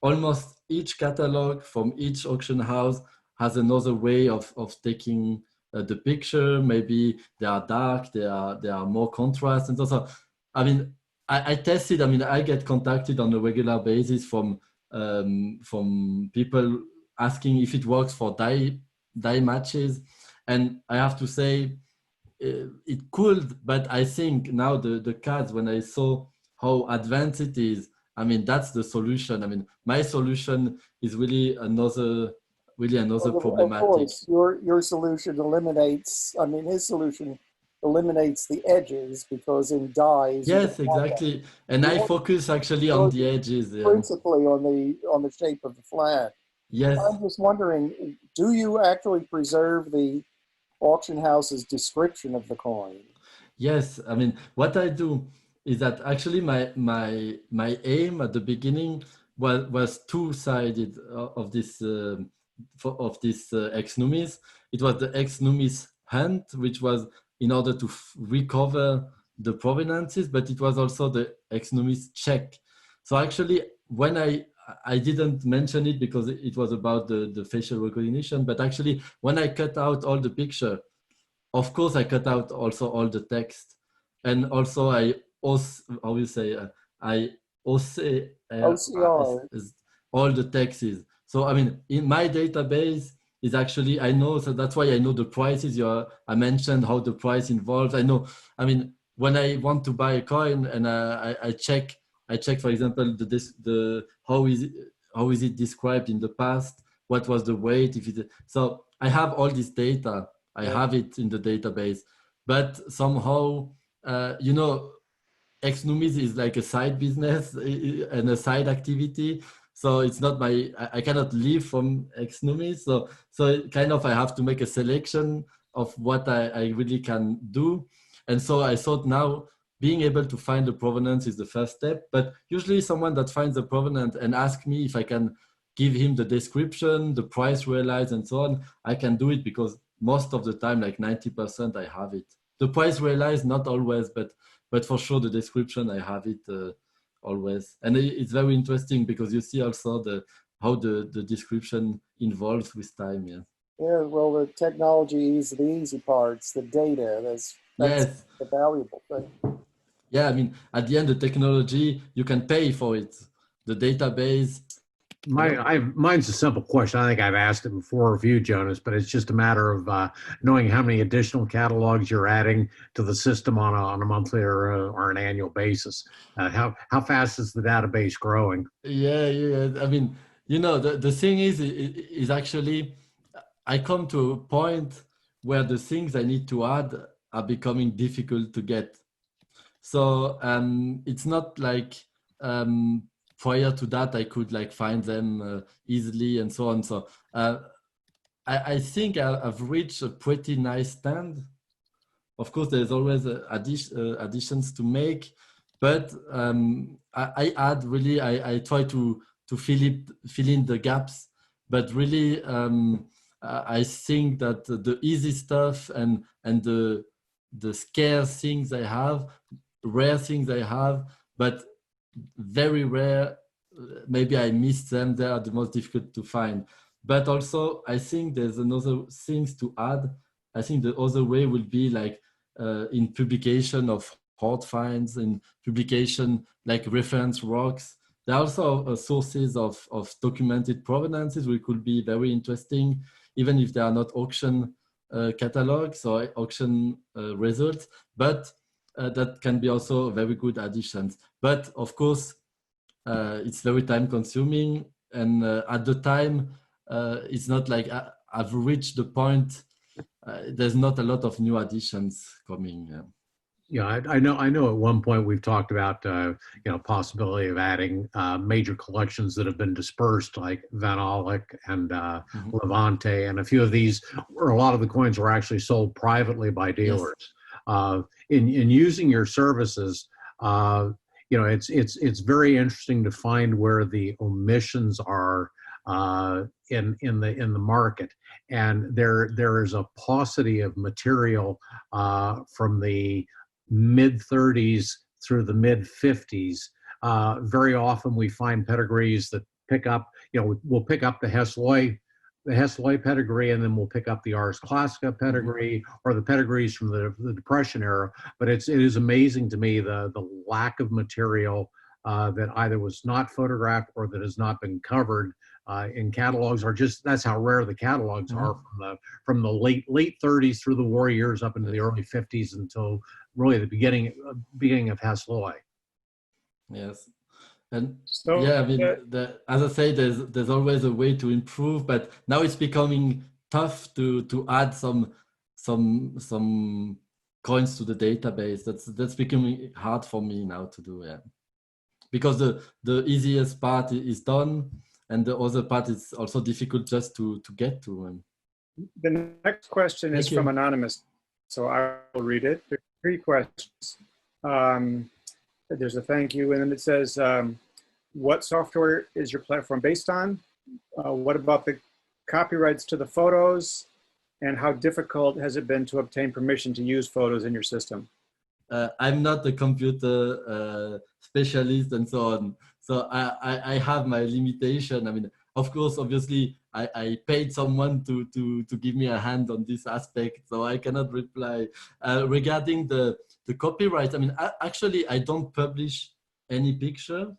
almost each catalog from each auction house has another way of taking the picture. Maybe they are dark, they are more contrast, and so. I tested. I get contacted on a regular basis from people asking if it works for die matches, and I have to say it could. But I think now the cards, when I saw how advanced it is, that's the solution. My solution is really another problematic. Of course, your solution eliminates. His solution eliminates the edges because in dies. Yes, exactly. And I focus actually on the edges. Principally on the shape of the flat. Yes. I'm just wondering, do you actually preserve the auction house's description of the coin? Yes. What I do is that actually my aim at the beginning was two-sided of this Ex-Numis. It was the Ex-Numis hunt, which was in order to recover the provenances, but it was also the Ex-Numis check. So actually, when I didn't mention it because it was about the facial recognition, but actually when I cut out all the picture, of course I cut out also all the text, and also I OCR all the texts. So in my database is actually, I know, so that's why I know the prices. I mentioned how the price involves. I know, when I want to buy a coin and I check, for example, how is it described in the past, what was the weight. So I have all this data. I have it in the database, but somehow, you know, Ex-Numis is like a side business and a side activity. So it's not I cannot live from Ex-Numis. So kind of I have to make a selection of what I really can do. And so I thought now being able to find the provenance is the first step. But usually someone that finds the provenance and asks me if I can give him the description, the price realized and so on, I can do it because most of the time, like 90%, I have it. The price realized, not always, but for sure the description, I have it always. And it's very interesting because you see also how the description evolves with time. Yeah. Yeah, well, the technology is the easy parts, the data, that's Yes. the valuable thing. Yeah, I mean, at the end, the technology, you can pay for it. The database. Mine's a simple question. I think I've asked it before of you, Jonas, but it's just a matter of knowing how many additional catalogs you're adding to the system on a monthly or an annual basis. How fast is the database growing? Yeah. I mean, you know, the thing is actually, I come to a point where the things I need to add are becoming difficult to get. So it's not like prior to that I could like find them easily and so on. So I think I've reached a pretty nice stand. Of course, there's always additions to make, but I add really. I try to fill in the gaps, but really I think that the easy stuff and the scarce things I have, rare things I have, but very rare, maybe I missed them. They are the most difficult to find. But also, I think there's another things to add. I think the other way will be like in publication of hard finds, in publication like reference rocks. There are also sources of documented provenances which could be very interesting, even if they are not auction catalogs or auction results, but that can be also very good additions. But of course, it's very time consuming. And at the time, it's not like I've reached the point, there's not a lot of new additions coming. Yeah, I know. At one point we've talked about possibility of adding major collections that have been dispersed, like Van Alec and Levante, and a few of these, where a lot of the coins were actually sold privately by dealers. Yes. In using your services, it's very interesting to find where the omissions are in the market, and there is a paucity of material from the mid-30s through the mid-50s. Very often we find pedigrees that pick up, we'll pick up the Hesseloi pedigree, and then we'll pick up the Ars Classica pedigree or the pedigrees from the Depression era. But it is amazing to me the lack of material that either was not photographed or that has not been covered in catalogs, or just that's how rare the catalogs are from the late 30s through the war years up into the early 50s until really the beginning of Hesseloi. Yes. And so, yeah, I mean, as I say, there's always a way to improve, but now it's becoming tough to add some coins to the database. That's becoming hard for me now to do. Yeah, because the easiest part is done, and the other part is also difficult just to get to. The next question is from Anonymous, so I will read it. There are 3 questions. There's a thank you, and then it says, what software is your platform based on? What about the copyrights to the photos? And how difficult has it been to obtain permission to use photos in your system? I'm not a computer specialist and so on. So I have my limitation. I mean, of course, obviously, I paid someone to give me a hand on this aspect, so I cannot reply. Regarding the copyright, I mean, actually, I don't publish any picture.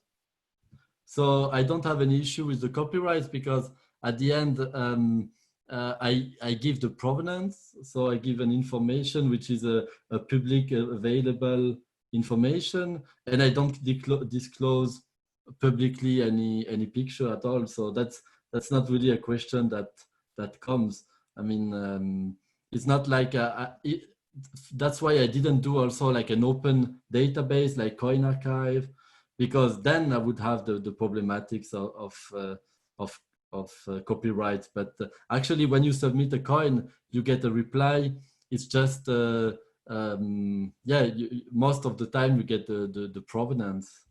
So I don't have any issue with the copyrights because at the end, I give the provenance. So I give an information which is a public available information, and I don't disclose publicly any picture at all. So that's that's not really a question that comes. I mean, it's not like that's why I didn't do also like an open database like Coin Archive, because then I would have the problematics of copyright. But actually, when you submit a coin, you get a reply. It's just most of the time you get the provenance.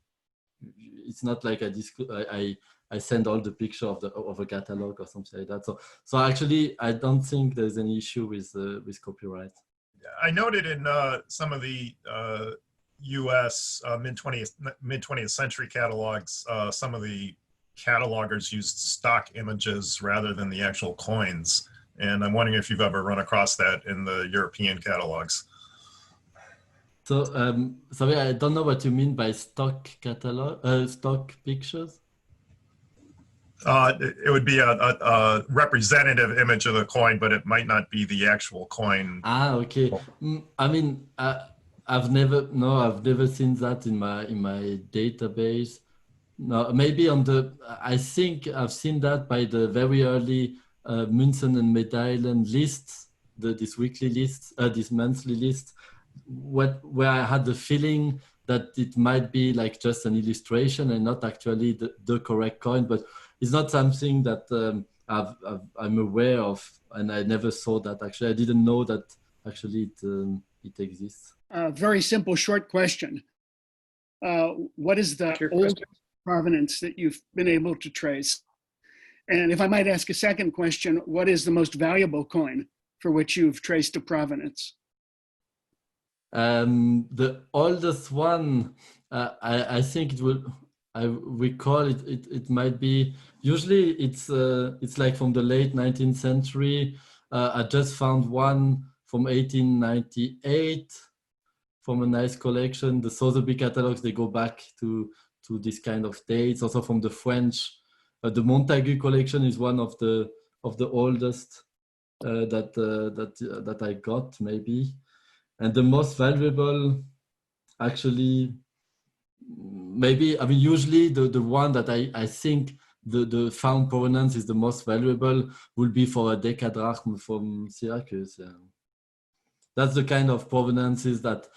It's not like I send all the picture of a catalog or something like that. So actually, I don't think there's any issue with copyright. I noted in some of the U.S. mid-20th century catalogs, some of the catalogers used stock images rather than the actual coins. And I'm wondering if you've ever run across that in the European catalogs. So, sorry, I don't know what you mean by stock catalog, stock pictures. It would be a representative image of the coin, but it might not be the actual coin. Ah, okay. I mean, I've never seen that in my database. No, maybe I think I've seen that by the very early Münzen and Medaillen lists, this weekly list, this monthly list, where I had the feeling that it might be like just an illustration and not actually the correct coin, but it's not something that I'm aware of, and I never saw that actually. I didn't know that actually it exists. Very simple, short question. What is the oldest provenance that you've been able to trace? And if I might ask a second question, what is the most valuable coin for which you've traced a provenance? The oldest one, I think it will. I recall it might be. Usually, it's like from the late 19th century. I just found one from 1898 from a nice collection. The Sotheby's catalogs, they go back to this kind of dates. Also from the French, the Montagu collection is one of the oldest that I got maybe. And the most valuable, actually, maybe, I mean, usually the one that I think the found provenance is the most valuable will be for a decadrachm from Syracuse. Yeah. That's the kind of provenances that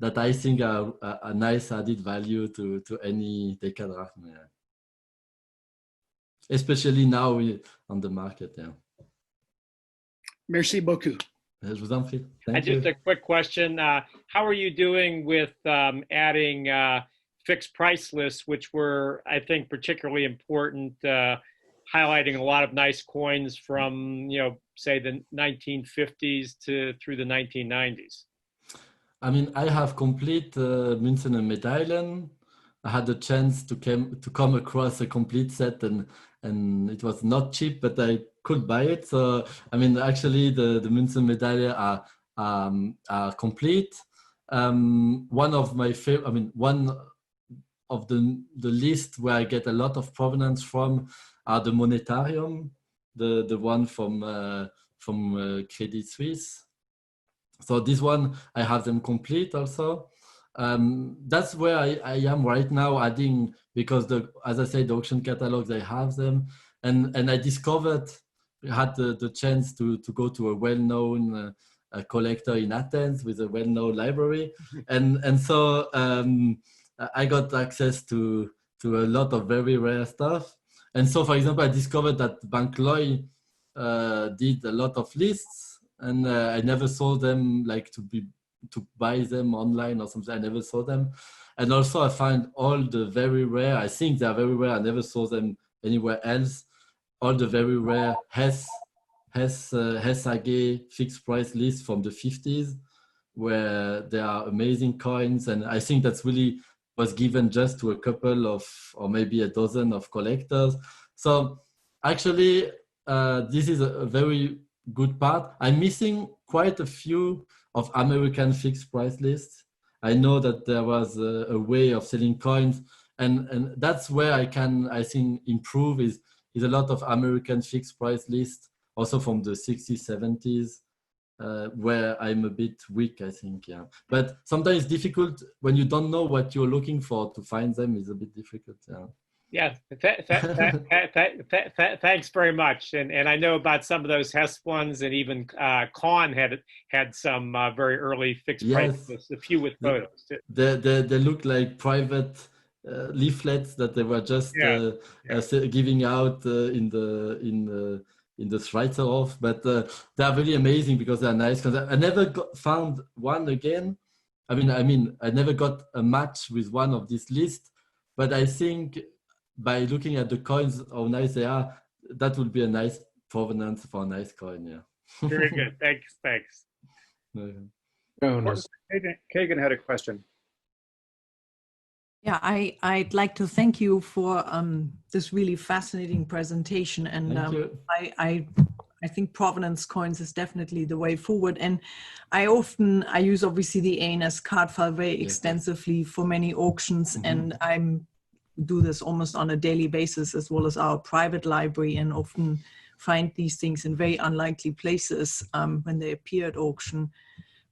I think are a nice added value to any decadrachm. Yeah. Especially now on the market. Yeah. Merci beaucoup. Je vous en prie. Thank Just you. a quick question. How are you doing with adding fixed price lists, which were, I think, particularly important, highlighting a lot of nice coins from, say the 1950s through the 1990s? I mean, I have complete Münzen and Medaillen. I had the chance to come across a complete set, and it was not cheap, but I could buy it. So I mean, actually, the Münzen Medaille are complete. One of my favorite, I mean, one of the list where I get a lot of provenance from are the Monetarium, the one from Credit Suisse. So this one, I have them complete also. That's where I am right now, adding, because as I said, the auction catalogs, I have them, and I discovered, had the chance to go to a well-known collector in Athens with a well-known library, and so I got access to a lot of very rare stuff. And so, for example, I discovered that Bankloy did a lot of lists, and I never saw them like to buy them online or something. I never saw them. And also I find all the very rare, I think they are very rare, I never saw them anywhere else, all the very rare Hess AG fixed price lists from the 50s, where there are amazing coins. And I think that's really was given just to a couple of, or maybe a dozen of collectors. So actually, this is a very good part. I'm missing quite a few of American fixed price lists. I know that there was a way of selling coins, and that's where I think improve is a lot of American fixed price lists, also from the 60s, 70s, where I'm a bit weak, I think, yeah. But sometimes it's difficult when you don't know what you're looking for to find them. Is a bit difficult, yeah. Yeah, thanks very much. And I know about some of those Hess ones, and even Kahn had some very early fixed price Yes. lists, a few with photos too. They look like private leaflets that they were just giving out in the Schweizerhof, but they are really amazing because they are nice. I never found one again. I mean, I never got a match with one of these lists, but I think by looking at the coins, how nice they are, that would be a nice provenance for a nice coin. Yeah. Very good. Thanks. Jonas. Kagan had a question. Yeah, I'd like to thank you for this really fascinating presentation, and I think provenance coins is definitely the way forward. And I use obviously the ANS card file very extensively for many auctions, and I'm do this almost on a daily basis, as well as our private library, and often find these things in very unlikely places when they appear at auction.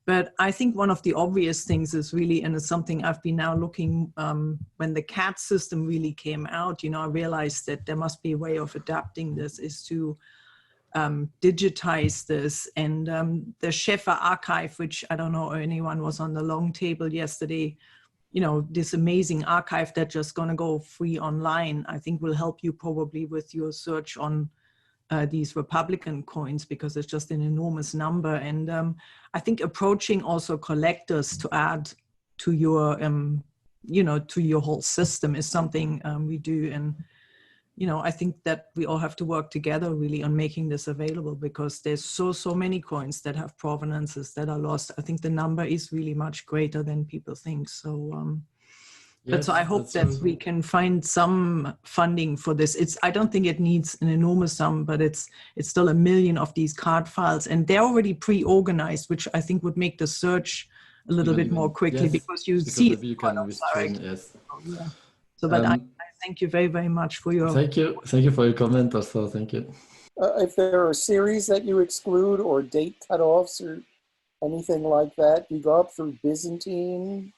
But I think one of the obvious things is really, and it's something I've been now looking, when the CAT system really came out, I realized that there must be a way of adapting this, is to digitize this. And the Schäfer archive, which I don't know if anyone was on the long table yesterday, this amazing archive that's just going to go free online, I think will help you probably with your search on these Republican coins, because it's just an enormous number. And I think approaching also collectors to add to your, to your whole system is something we do. And, I think that we all have to work together really on making this available, because there's so many coins that have provenances that are lost. I think the number is really much greater than people think. So, but so I hope that we can find some funding for this. I don't think it needs an enormous sum, but it's still 1 million of these card files, and they're already pre-organized, which I think would make the search a little bit more quickly, because you see it. So, but I thank you very, very much for your. Thank you for your comment also. Thank you. If there are series that you exclude or date cutoffs or anything like that, you go up through Byzantine,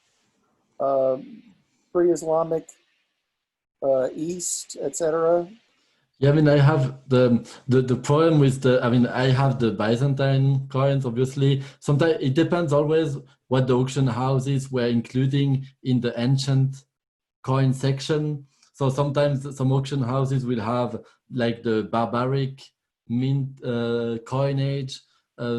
pre-Islamic, East, etc. Yeah, I have the problem with I have the Byzantine coins, obviously. Sometimes it depends always what the auction houses were including in the ancient coin section. So sometimes some auction houses will have like the barbaric mint coinage.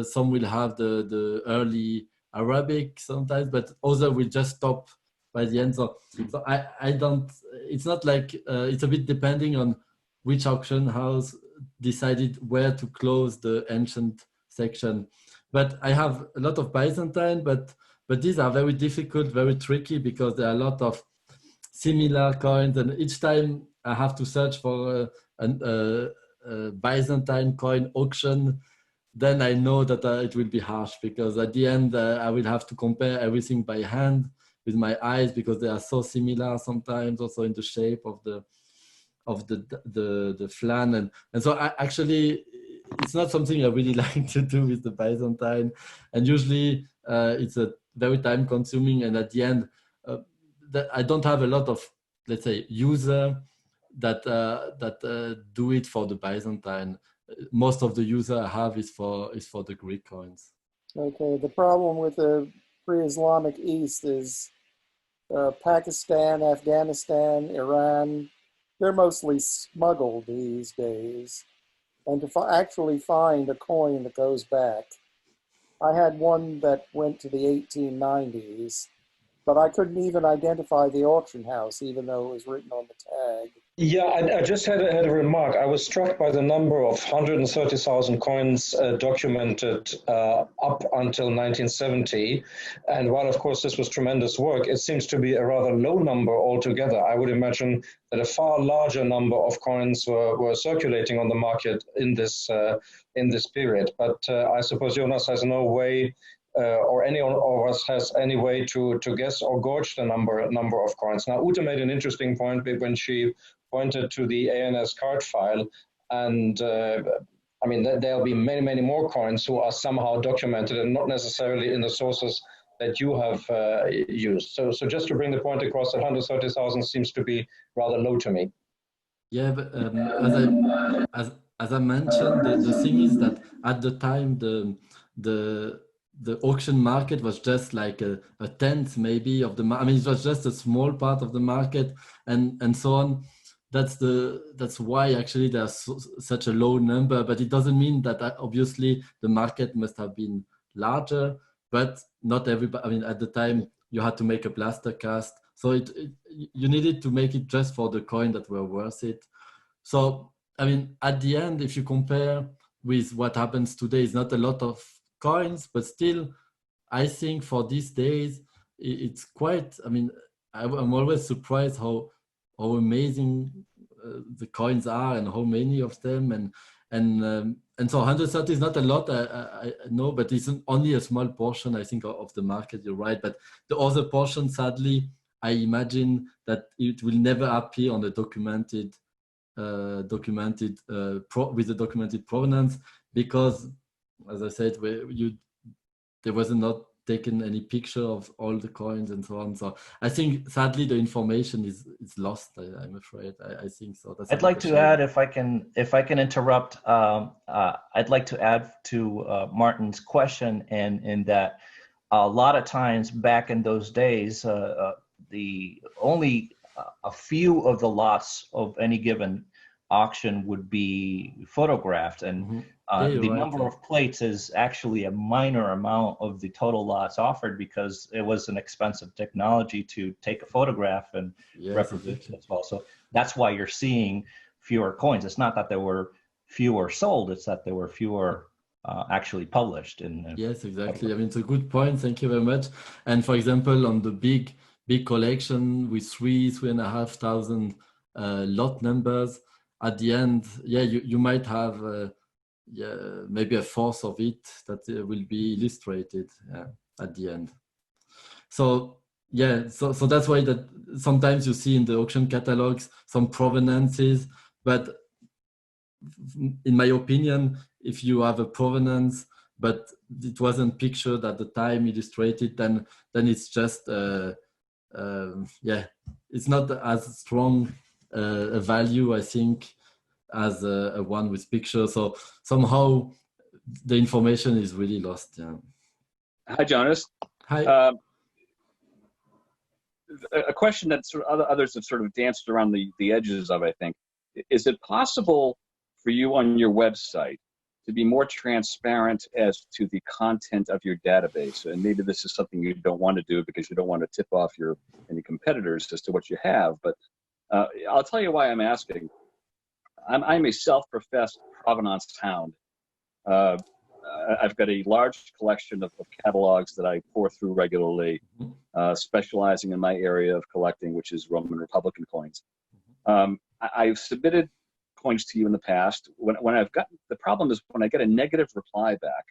Some will have the early Arabic sometimes, but others will just stop by the end. So I don't, it's not like, it's a bit depending on which auction house decided where to close the ancient section. But I have a lot of Byzantine, but these are very difficult, very tricky, because there are a lot of similar coins, and each time I have to search for a Byzantine coin auction, then I know that it will be harsh, because at the end I will have to compare everything by hand with my eyes, because they are so similar sometimes, also in the shape of the flan, and so actually it's not something I really like to do with the Byzantine, and usually it's a very time consuming, and at the end I don't have a lot of, let's say, user that do it for the Byzantine. Most of the user I have is for the Greek coins. Okay, the problem with the pre-Islamic East is Pakistan, Afghanistan, Iran, they're mostly smuggled these days. And to actually find a coin that goes back, I had one that went to the 1890s, but I couldn't even identify the auction house, even though it was written on the tag. Yeah, I just had a remark. I was struck by the number of 130,000 coins documented up until 1970. And while, of course, this was tremendous work, it seems to be a rather low number altogether. I would imagine that a far larger number of coins were circulating on the market in this period. But I suppose Jonas has no way, or any of us has any way to guess or gauge the number of coins. Now, Ute made an interesting point when she pointed to the ANS card file, and I mean, there'll be many, many more coins who are somehow documented and not necessarily in the sources that you have used. So just to bring the point across, that 130,000 seems to be rather low to me. Yeah, but as I mentioned, the thing is that at the time the auction market was just like a tenth maybe of the I mean, it was just a small part of the market, and so on. That's why actually there's such a low number, but it doesn't mean that obviously the market must have been larger, but not everybody. I mean, at the time you had to make a blaster cast, so you needed to make it just for the coin that were worth it. So, I mean, at the end, if you compare with what happens today, it's not a lot of coins, but still, I think for these days, it's quite, I mean, I'm always surprised how amazing the coins are and how many of them. And so 130 is not a lot, I know, but it's only a small portion, I think, of the market, you're right. But the other portion, sadly, I imagine that it will never appear on the documented with the documented provenance, because, as I said, there was not taken any picture of all the coins and so on. So I think sadly the information is lost. I'm afraid. I think so. I'd like to add, if I can interrupt. I'd like to add to Martin's question, and in that a lot of times back in those days, the only a few of the lots of any given auction would be photographed, and the number of plates is actually a minor amount of the total lots offered, because it was an expensive technology to take a photograph and reproduce it as well. So that's why you're seeing fewer coins. It's not that there were fewer sold, it's that there were fewer actually published. Yes, exactly. I mean, it's a good point. Thank you very much. And for example, on the big collection with 3,500 lot numbers, at the end, you might have maybe a fourth of it that will be illustrated at the end. So so that's why that sometimes you see in the auction catalogs some provenances, but in my opinion, if you have a provenance but it wasn't pictured at the time, illustrated, then it's just it's not as strong a value, I think, as a one with picture. So somehow the information is really lost. Yeah. Hi, Jonas. Hi. A question that sort of others have sort of danced around the edges of, I think. Is it possible for you on your website to be more transparent as to the content of your database? And maybe this is something you don't want to do because you don't want to tip off any competitors as to what you have. But I'll tell you why I'm asking. I'm a self-professed provenance hound. I've got a large collection of catalogs that I pour through regularly, specializing in my area of collecting, which is Roman Republican coins. I've submitted coins to you in the past. When I've gotten, the problem is when I get a negative reply back,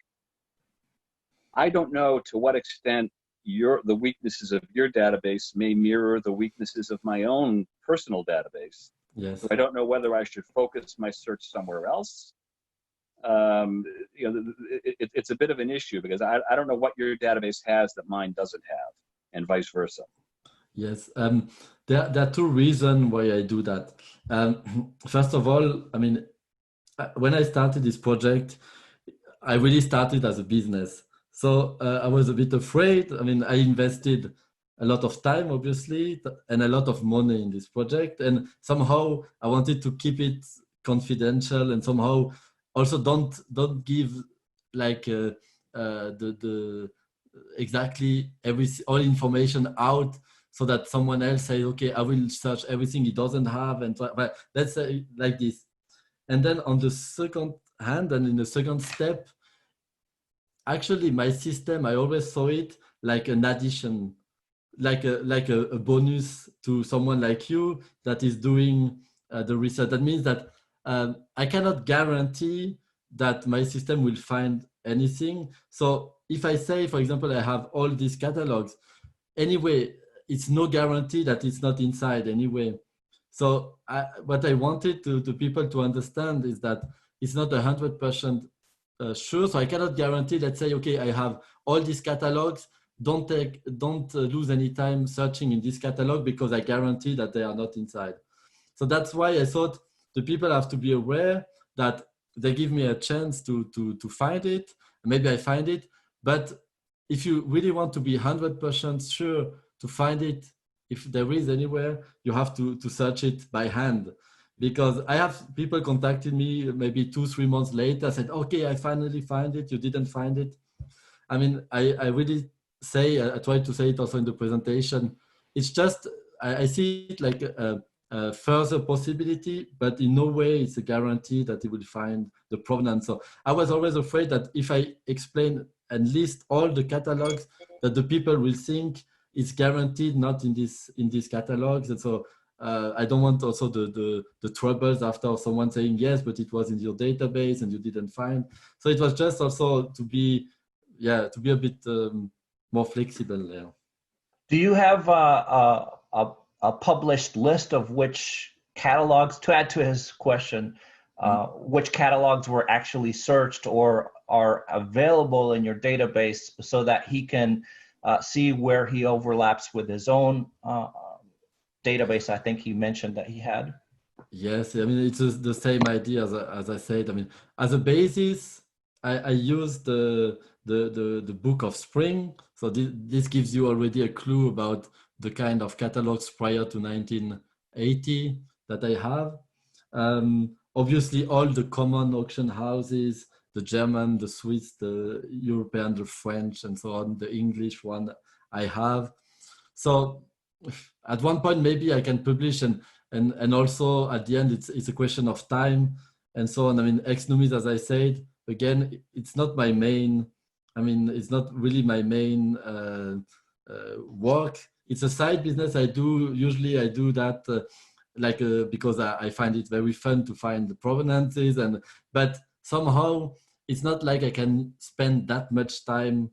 I don't know to what extent the weaknesses of your database may mirror the weaknesses of my own personal database. Yes. So I don't know whether I should focus my search somewhere else. It's a bit of an issue because I don't know what your database has that mine doesn't have, and vice versa. Yes, there are two reasons why I do that. First of all, I mean, when I started this project, I really started as a business. So I was a bit afraid. I mean, I invested a lot of time, obviously, and a lot of money in this project. And somehow I wanted to keep it confidential, and somehow also don't give like the exactly all information out, so that someone else says, okay, I will search everything he doesn't have, and but let's say like this. And then on the second hand, and in the second step, actually my system, I always saw it like an addition, like a bonus to someone like you that is doing the research. That means that I cannot guarantee that my system will find anything. So if I say, for example, I have all these catalogs, anyway, it's no guarantee that it's not inside anyway. So what I wanted to people to understand is that it's not 100% sure. So I cannot guarantee, let's say, okay, I have all these catalogs, don't lose any time searching in this catalog because I guarantee that they are not inside. So that's why I thought the people have to be aware that they give me a chance to find it. Maybe I find it, but if you really want to be 100% sure to find it, if there is anywhere, you have to search it by hand. Because I have people contacted me maybe 2-3 months later, said, okay, I finally find it, you didn't find it. I mean, I really say, I tried to say it also in the presentation, it's just, I see it like a further possibility, but in no way it's a guarantee that it will find the provenance. So I was always afraid that if I explain and list all the catalogs, that the people will think it's guaranteed not in these catalogs. And so I don't want also the troubles after someone saying, yes, but it was in your database and you didn't find. So it was just also to be a bit more flexible there. Do you have a published list of which catalogs, to add to his question, which catalogs were actually searched or are available in your database so that he can see where he overlaps with his own database? I think he mentioned that he had. Yes, I mean, it's the same idea as I said. I mean, as a basis, I use the Book of Spring. So this gives you already a clue about the kind of catalogs prior to 1980 that I have. Obviously, all the common auction houses, the German, the Swiss, the European, the French, and so on, the English one I have. So at one point, maybe I can publish, and also at the end, it's a question of time and so on. I mean, Ex-Numis, as I said, again, it's not my main, I mean, it's not really my main work. It's a side business I do. Usually I do that because I find it very fun to find the provenances, but somehow it's not like I can spend that much time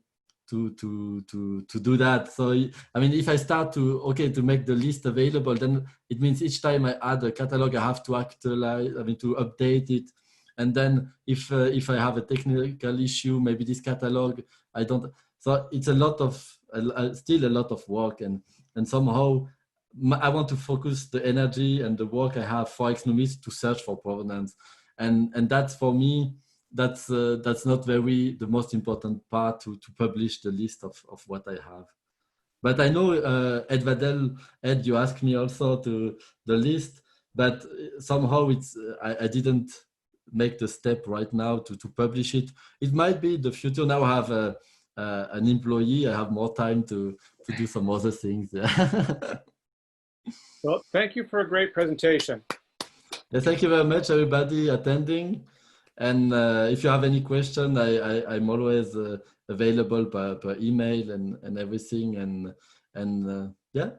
to do that. So I mean, if I start to make the list available, then it means each time I add a catalog, I have to actualize, I mean, to update it. And then if I have a technical issue, maybe this catalog, I don't. So it's still a lot of work, and somehow I want to focus the energy and the work I have for Ex-Numis to search for provenance, and that's for me. That's not the most important part to publish the list of what I have. But I know Ed Vadel, you asked me also to the list, but somehow I didn't make the step right now to publish it. It might be the future. Now I have an employee. I have more time to do some other things. Well, thank you for a great presentation. Yeah, thank you very much, everybody attending. And if you have any question, I'm always available per email and everything. And yeah.